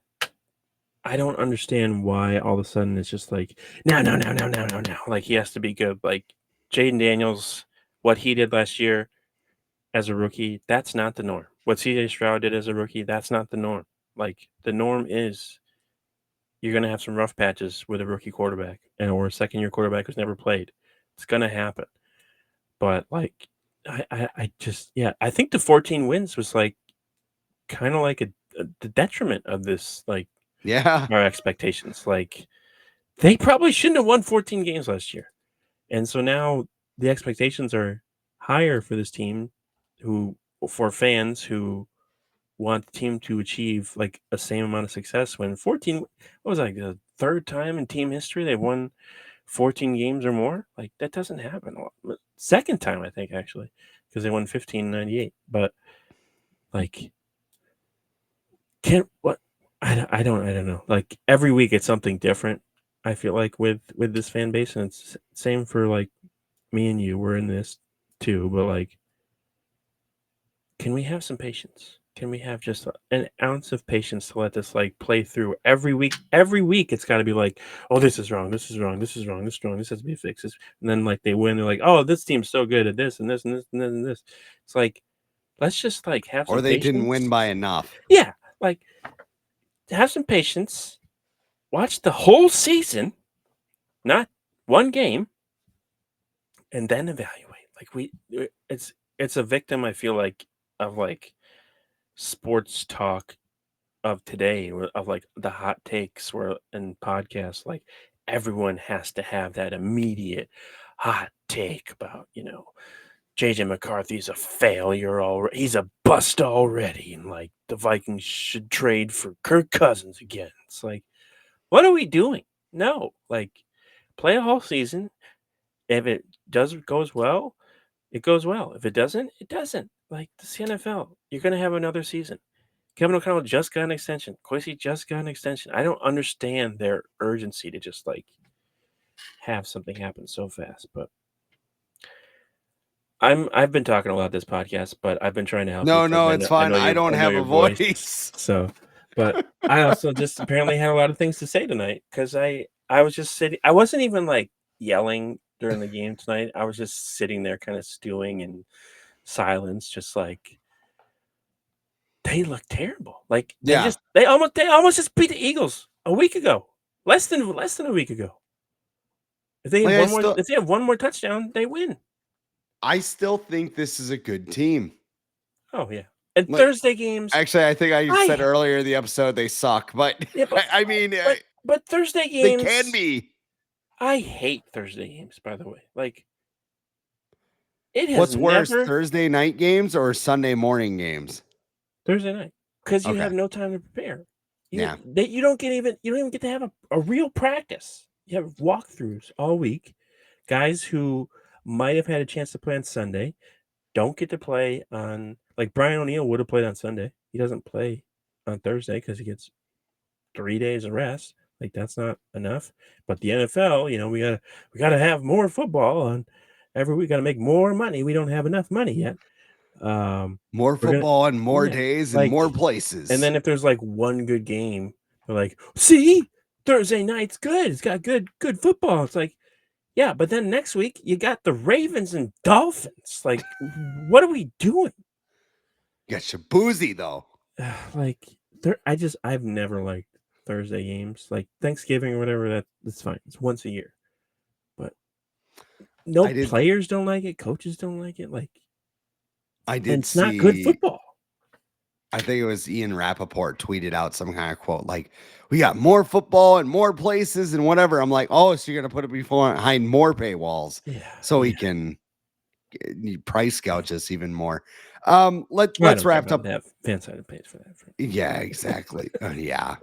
I don't understand why all of a sudden it's just like, no. Like, he has to be good. Like, Jaden Daniels, what he did last year as a rookie, that's not the norm. What CJ Stroud did as a rookie, that's not the norm. Like the norm is you're going to have some rough patches with a rookie quarterback or a second-year quarterback who's never played. It's going to happen. But like, I just I think the 14 wins was like kind of like the detriment of this like Yeah. our expectations. Like they probably shouldn't have won 14 games last year, and so now the expectations are higher for this team, who for fans who want the team to achieve like a same amount of success. When 14, what was that, like the third time in team history they've won 14 games or more? Like that doesn't happen a lot. Second time, I think, actually, because they won 15 in 98. But like, can't what I don't know. Like every week it's something different. I feel like with this fan base, and it's same for like me and you. We're in this too, but like, can we have some patience? Can we have just an ounce of patience to let this like play through every week? Every week, it's got to be like, oh, this is wrong, this is wrong, this is wrong, this is wrong, this has to be fixed. And then like they win, they're like, oh, this team's so good at this and this and this and this and this. It's like, let's just like have Or some they didn't patience. win by enough. Yeah, like have some patience. Watch the whole season, not one game, and then evaluate. Like it's a victim, I feel like, of like sports talk of today, of like the hot takes where in podcasts, like everyone has to have that immediate hot take about, JJ McCarthy's a failure already. He's a bust already. And like the Vikings should trade for Kirk Cousins again. It's like, what are we doing? No, like play a whole season. If it goes well, it goes well. If it doesn't, it doesn't. Like the NFL, you're gonna have another season. Kevin O'Connell just got an extension. Quincy just got an extension. I don't understand their urgency to just like have something happen so fast. But I've been talking a lot this podcast, but I've been trying to help you No, because no, it's fine. I don't I know have your a voice. voice. So, but I also just apparently had a lot of things to say tonight because I was just sitting. I wasn't even like yelling during the game tonight. I was just sitting there, kind of stewing in silence, just like they look terrible. Like Yeah. they almost just beat the Eagles a week ago. Less than a week ago. Like If they have one more touchdown, they win. I still think this is a good team. Oh yeah. And Like, Thursday games, actually, I think I said I earlier in the episode they suck, but yeah, I mean, but Thursday they games, can be. I hate Thursday games, by the way. Like it has What's worse, never Thursday night games or Sunday morning games? Thursday night because you Okay. have no time to prepare. Yeah. You don't even get to have a real practice. You have walkthroughs all week. Guys who might have had a chance to play on Sunday don't get to play on, like Brian O'Neill would have played on Sunday. He doesn't play on Thursday because he gets 3 days of rest. Like that's not enough. But the NFL, we gotta have more football on every week. Got to make more money. We don't have enough money yet. More We're gonna football and more yeah, days and like, more places. and then if there's like one good game, they're like, see, Thursday night's good. It's got good football. It's like, yeah, but then next week you got the Ravens and Dolphins. Like, what are we doing? You got Shabuzi though. Like, I've never liked Thursday games. Like Thanksgiving or whatever, that's fine. It's once a year. But no players don't like it, coaches don't like it. Like, I and did it's not good see football. I think it was Ian Rappaport tweeted out some kind of quote like, we got more football and more places and whatever. I'm like, oh, so you're going to put it behind more paywalls so he can price gouge us even more. Let's wrap up. That FanSided pays for that. Yeah, exactly. Yeah.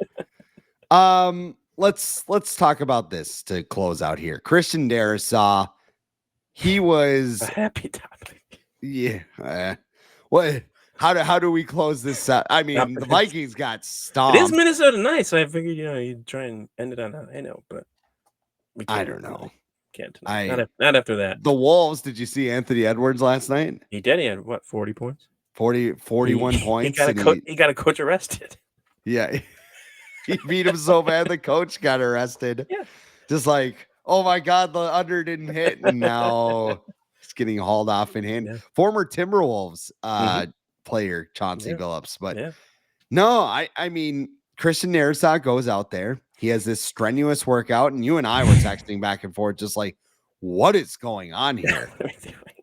Let's talk about this to close out here. Christian Darrisaw, he was a happy topic. Yeah. What? How do we close this out? I mean, the Vikings got stomped. It is Minnesota nice. So I figured you'd try and end it on a high note, but we can't. I don't know. Can't tonight. Not after that. The Wolves. Did you see Anthony Edwards last night? He did. He had what, 40 points? 41 points. He got a coach arrested. Yeah. He beat him so bad the coach got arrested. Yeah. Just like, oh my God, the under didn't hit, and now he's getting hauled off in hand. Yeah. Former Timberwolves player Chauncey Billups, but No, I mean, Christian Narsot goes out there. He has this strenuous workout, and you and I were texting back and forth, just like, what is going on here?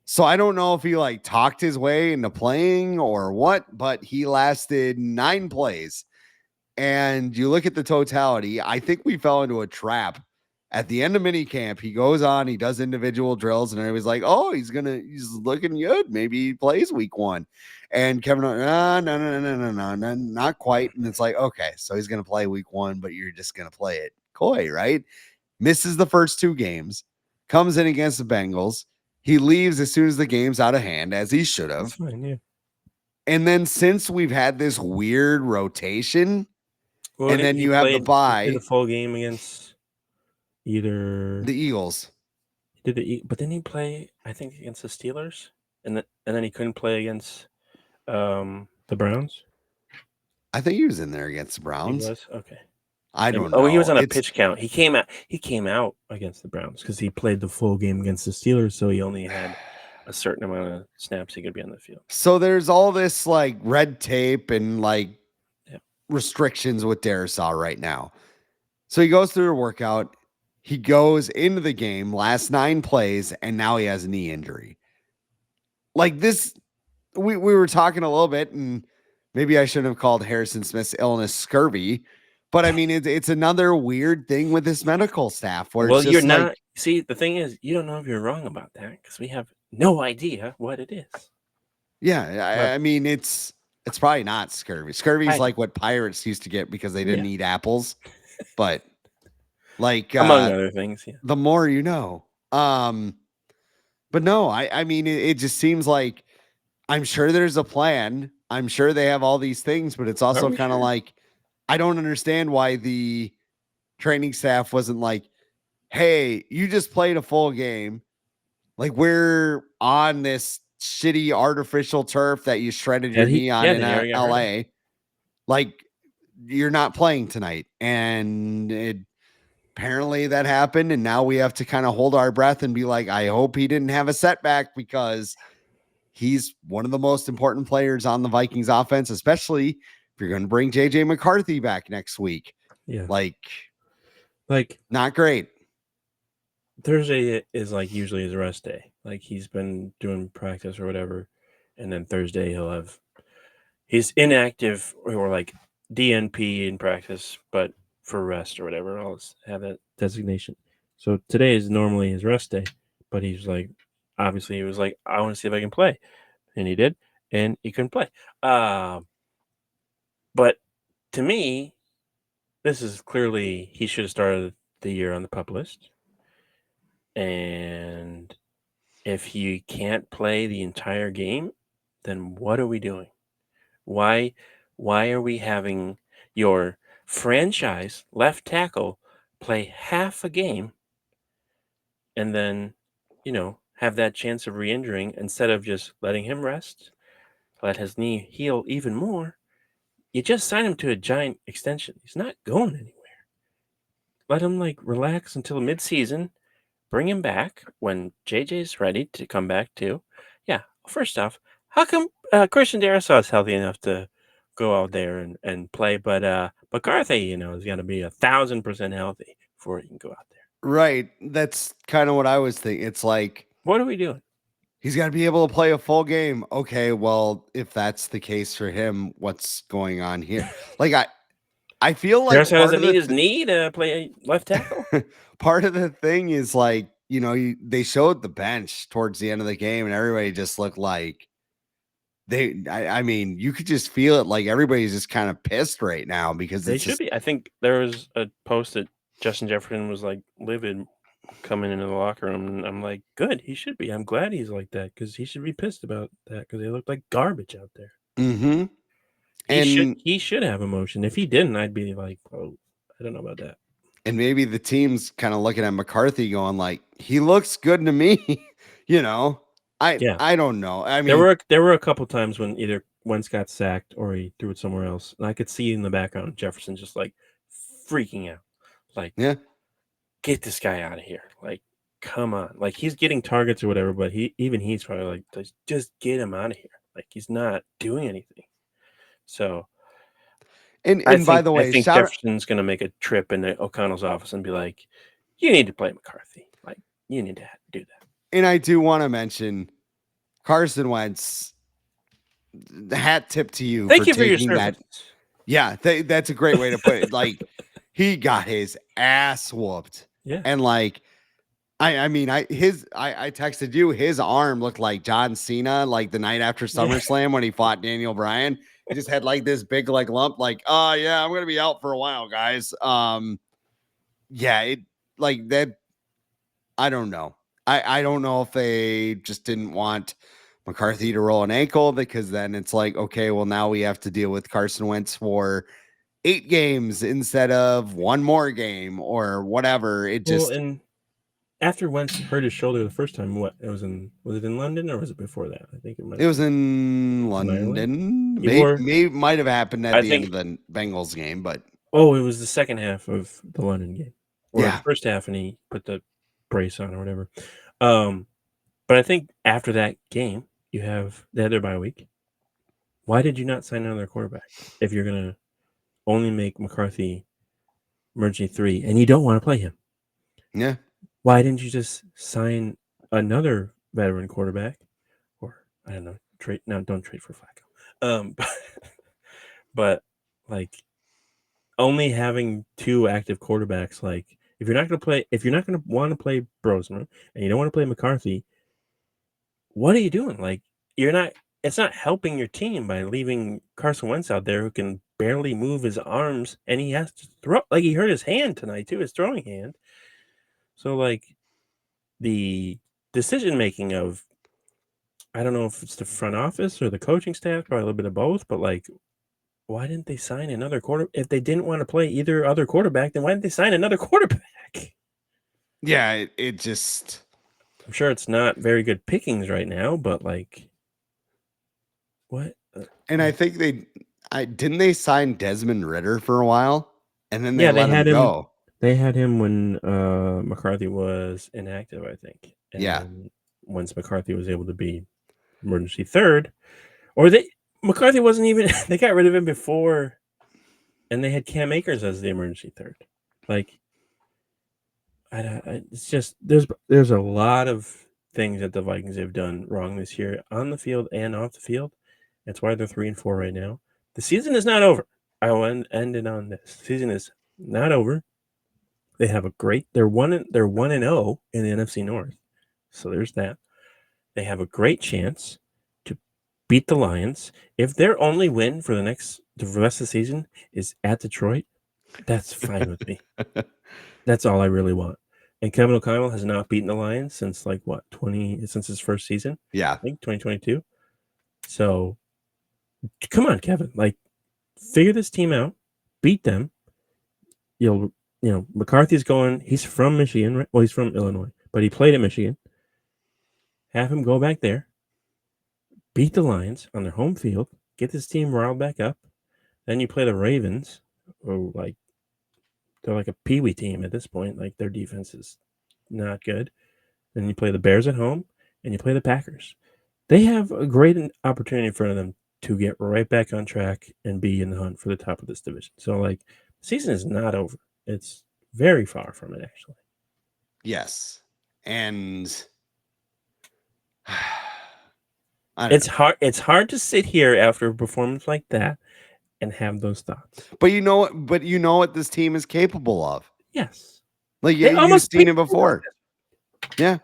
So I don't know if he like talked his way into playing or what, but he lasted 9 plays. And you look at the totality, I think we fell into a trap. At the end of mini camp, he goes on, he does individual drills, and everybody's like, oh, he's looking good. Maybe he plays week 1. And Kevin, no, not quite. And it's like, okay, so he's going to play week 1, but you're just going to play it coy, right? Misses the first 2 games, comes in against the Bengals. He leaves as soon as the game's out of hand, as he should have. That's fine, yeah. And then since we've had this weird rotation, Well, and then he you have the played bye, the full game against either the Eagles. but didn't he play? I think against the Steelers, and then he couldn't play against the Browns. I think he was in there against the He Browns. was okay. I don't Oh, know. he was on a pitch count. He came out against the Browns because he played the full game against the Steelers, so he only had a certain amount of snaps he could be on the field. So there's all this like red tape and like Yep. restrictions with Darisaw right now. So he goes through a workout. He goes into the game, last 9 plays, and now he has a knee injury. Like this, we were talking a little bit, and maybe I shouldn't have called Harrison Smith's illness scurvy, but I mean, it's another weird thing with this medical staff where it's just you're like, not. See, the thing is, you don't know if you're wrong about that because we have no idea what it is. yeah, I mean, it's probably not scurvy. Scurvy's like what pirates used to get because they didn't eat apples, but like among other things, yeah. the more you know. But no, I mean, it just seems like I'm sure there's a plan. I'm sure they have all these things, but it's also kind of like I don't understand why the training staff wasn't like, hey, you just played a full game. Like we're on this shitty artificial turf that you shredded your knee on in LA. Like you're not playing tonight. And apparently that happened. And now we have to kind of hold our breath and be like, I hope he didn't have a setback because he's one of the most important players on the Vikings offense, especially if you're going to bring JJ McCarthy back next week. Yeah. Like not great. Thursday is like usually his rest day. Like he's been doing practice or whatever. And then Thursday he's inactive or like DNP in practice, but for rest or whatever. I'll have that designation. So today is normally his rest day, but he's like, obviously he was like, I want to see if I can play. And he did, and he couldn't play. But to me, this is clearly he should have started the year on the PUP list. And if he can't play the entire game, then what are we doing? Why are we having your franchise left tackle play half a game and then, have that chance of re-injuring instead of just letting him rest, let his knee heal even more? You just signed him to a giant extension. He's not going anywhere. Let him relax until mid-season. Bring him back when JJ's ready to come back too. Yeah. First off, how come Christian Darisaw is healthy enough to go out there and play, but McCarthy, has got to be 1,000% healthy before he can go out there. Right. That's kind of what I was thinking. It's like, what are we doing? He's got to be able to play a full game. Okay, well, if that's the case for him, what's going on here? Like I feel like Darisaw doesn't need his knee to play left tackle. Part of the thing is like, they showed the bench towards the end of the game and everybody just looked like I mean, you could just feel it. Like everybody's just kind of pissed right now because they should be. I think there was a post that Justin Jefferson was like livid coming into the locker room, and I'm like, good, he should be. I'm glad he's like that because he should be pissed about that because they look like garbage out there. Mm-hmm. He should have emotion. If he didn't, I'd be like, oh, I don't know about that. And maybe the team's kind of looking at McCarthy going like, he looks good to me. I don't know. I mean, there were a couple times when either Wentz got sacked or he threw it somewhere else, and I could see in the background Jefferson just like freaking out, like, get this guy out of here, like, come on, like he's getting targets or whatever, but he's probably like, just get him out of here, like he's not doing anything. So And by the I way, think shout out, Jefferson's going to make a trip into O'Connell's office and be like, "You need to play McCarthy. Like, you need to do that." and I do want to mention Carson Wentz. The hat tip to you for Thank you for your taking that. service. Yeah, that's a great way to put it. Like he got his ass whooped, Yeah. and like I mean, I texted you. His arm looked like John Cena, like the night after Yeah. SummerSlam when he fought Daniel Bryan. He just had like this big like lump, like, oh yeah, I'm gonna be out for a while, guys. Yeah, it like that. I don't know. I don't know if they just didn't want McCarthy to roll an ankle because then it's like, okay, well now we have to deal with Carson Wentz for 8 games instead of one more game or whatever. It Well, just and after Wentz hurt his shoulder the first time, was it in London or was it before that? I think it might it have was been in in Ireland. London. He wore, May might have happened at I the end think, of the Bengals game, but oh, it was the second half of the London game, or the yeah, first half, and he put the brace on or whatever. But I think after that game, they had their bye week. Why did you not sign another quarterback if you're gonna only make McCarthy emergency 3 and you don't want to play him? yeah. Why didn't you just sign another veteran quarterback, or I don't know, trade? No, don't trade for Flacco. But like only having 2 active quarterbacks, like if you're not going to want to play Brosner and you don't want to play McCarthy, what are you doing? Like you're not. It's not helping your team by leaving Carson Wentz out there who can barely move his arms and he has to throw. Like he hurt his hand tonight too, his throwing hand. So like the decision making of, I don't know if it's the front office or the coaching staff, probably a little bit of both, but like why didn't they sign another quarter? If they didn't want to play either other quarterback, then why didn't they sign another quarterback? Yeah, it just I'm sure it's not very good pickings right now, but like, what? and I think I didn't they sign Desmond Ritter for a while and then they Yeah, they let him had him. go. They had him when McCarthy was inactive, I think, and Yeah. then once McCarthy was able to be emergency third, or they McCarthy wasn't even. They got rid of him before, and they had Cam Akers as the emergency third. Like, it's just there's a lot of things that the Vikings have done wrong this year on the field and off the field. That's why they're 3-4 right now. The season is not over. I will end it on this. The season is not over. They have a great. They're 1-0 in the NFC North. So there's that. They have a great chance to beat the Lions. If their only win for the rest of the season is at Detroit, that's fine with me. That's all I really want. And Kevin O'Connell has not beaten the Lions since like what, since his first season? Yeah. I think 2022. So come on, Kevin. Like figure this team out, beat them. McCarthy's going, he's from Michigan, right? Well, he's from Illinois, but he played at Michigan. Have him go back there, beat the Lions on their home field, get this team riled back up. Then you play the Ravens, who like they're like a peewee team at this point. Like their defense is not good. Then you play the Bears at home, and you play the Packers. They have a great opportunity in front of them to get right back on track and be in the hunt for the top of this division. So, like, the season is not over. It's very far from it, actually. Yes. And I don't It's know. hard. It's hard to sit here after a performance like that and have those thoughts. But you know what this team is capable of. Yes, Like they you've almost seen beat it before. Yeah.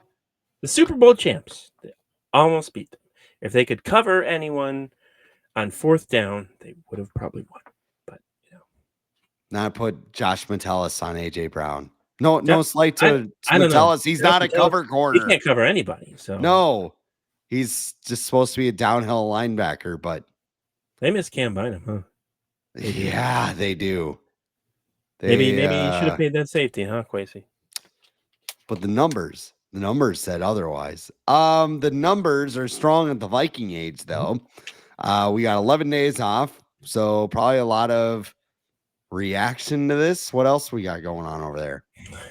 the Super Bowl champs. They almost beat them. If they could cover anyone on fourth down, they would have probably won. But Not put Josh Metellus on AJ Brown. No, Jo- no slight I to I don't know. Metellus. He's Josh not a Metellus, cover he corner. can't cover anybody. So No. He's just supposed to be a downhill linebacker, but they miss Cam Bynum, huh? They do. yeah, they do. Maybe They you should have paid that safety, huh, Quasey? but the numbers said otherwise. The numbers are strong at the Viking age, though. We got 11 days off, so probably a lot of reaction to this. What else we got going on over there?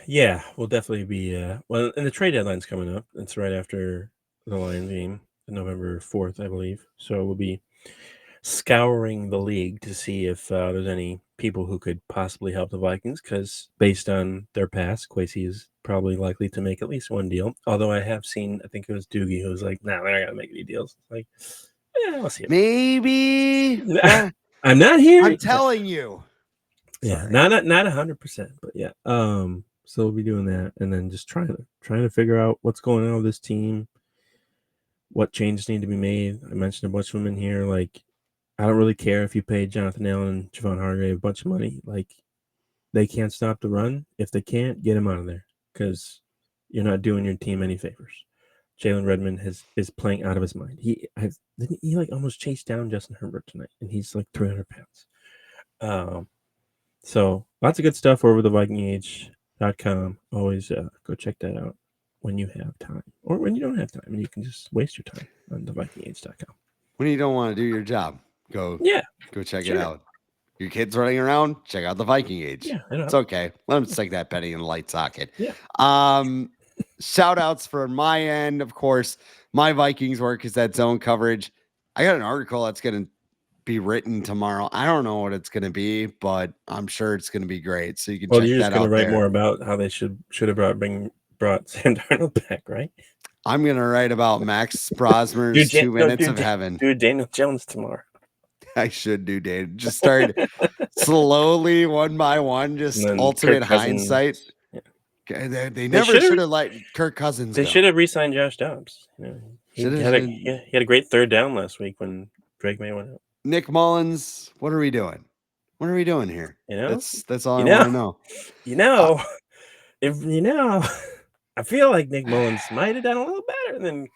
Yeah, we'll definitely be. Well, and the trade deadline's coming up. It's right after the Lions game, November 4th, I believe. So we'll be scouring the league to see if there's any people who could possibly help the Vikings, because based on their past, Kwesi is probably likely to make at least one deal. Although I have seen, I think it was Doogie who was like, "Nah, they're not gonna make any deals." Like, yeah, we'll see. Maybe. I'm not here. I'm telling you. Yeah, Sorry. not 100%, but yeah. So we'll be doing that, and then just trying to figure out what's going on with this team, what changes need to be made. I mentioned a bunch of them in here. Like, I don't really care if you pay Jonathan Allen and Javon Hargrave a bunch of money. Like, they can't stop the run. If they can't, get him out of there, because you're not doing your team any favors. Jalen Redmond is playing out of his mind. Didn't he like almost chased down Justin Herbert tonight, and he's like 300 pounds. So lots of good stuff over the VikingAge.com. Always go check that out when you have time, or when you don't have time, and you can just waste your time on the VikingAge.com. When you don't want to do your job, go check it out. Your kids running around, check out the Viking Age. Yeah, it's okay. Let them stick that penny in the light socket. Yeah. Shout outs for my end, of course. My Vikings work is that zone coverage. I got an article that's going to be written tomorrow. I don't know what it's going to be, but I'm sure it's going to be great. So you can check that out. You're just going to write there. more about how they should have brought Sam Darnold back, right? I'm going to write about Max Brosmer's 2 minutes of heaven. Do Daniel Jones tomorrow. I should do, Dave. Just start slowly, one by one, just ultimate hindsight. Yeah. They never should have let Kirk Cousins go. They should have re-signed Josh Dobbs. He had a great third down last week when Drake May went out. Nick Mullins, what are we doing? What are we doing here? That's all I want to know. I feel like Nick Mullins might have done a little better than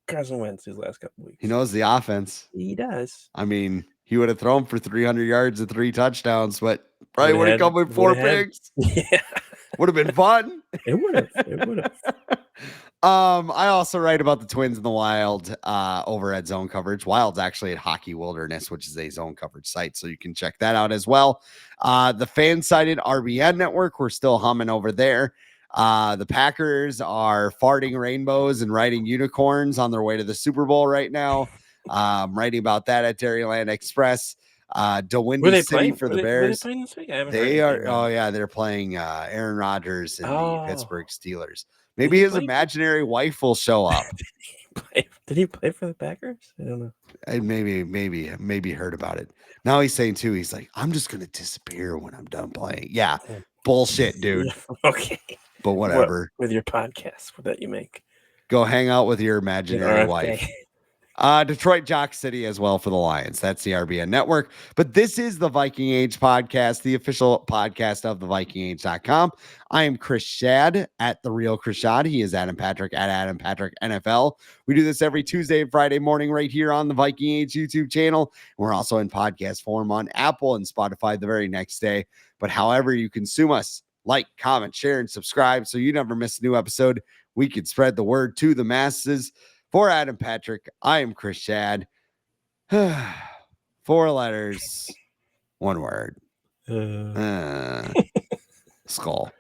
Carson Wentz his last couple weeks. He knows the offense. He does. I mean, he would have thrown for 300 yards and 3 touchdowns, but probably would have come with 4 picks. Yeah. Would have been fun. It would have. I also write about the Twins and the Wild over at Zone Coverage. Wild's actually at Hockey Wilderness, which is a zone coverage site, so you can check that out as well. The FanSided RBN network, we're still humming over there. The Packers are farting rainbows and riding unicorns on their way to the Super Bowl right now. I'm writing about that at Dairyland Express. DeWindy City for the Bears. They are. Oh yeah, they're playing Aaron Rodgers and the Pittsburgh Steelers. Maybe his imaginary wife will show up. Did he play for the Packers? I don't know. I maybe heard about it. Now he's saying too. He's like, I'm just gonna disappear when I'm done playing. Yeah, bullshit, dude. Okay, but whatever. With your podcast that you make, go hang out with your imaginary wife. Detroit Jock City as well for the Lions. That's the RBN network. But this is the Viking Age podcast, the official podcast of the VikingAge.com. I am Chris Schad at The Real Chris Schad. He is Adam Patrick at Adam Patrick NFL. We do this every Tuesday and Friday morning right here on the Viking Age YouTube channel. We're also in podcast form on Apple and Spotify the very next day. But however you consume us, like, comment, share, and subscribe so you never miss a new episode. We can spread the word to the masses. For Adam Patrick, I am Chris Schad. 4 letters, 1 word. Skull.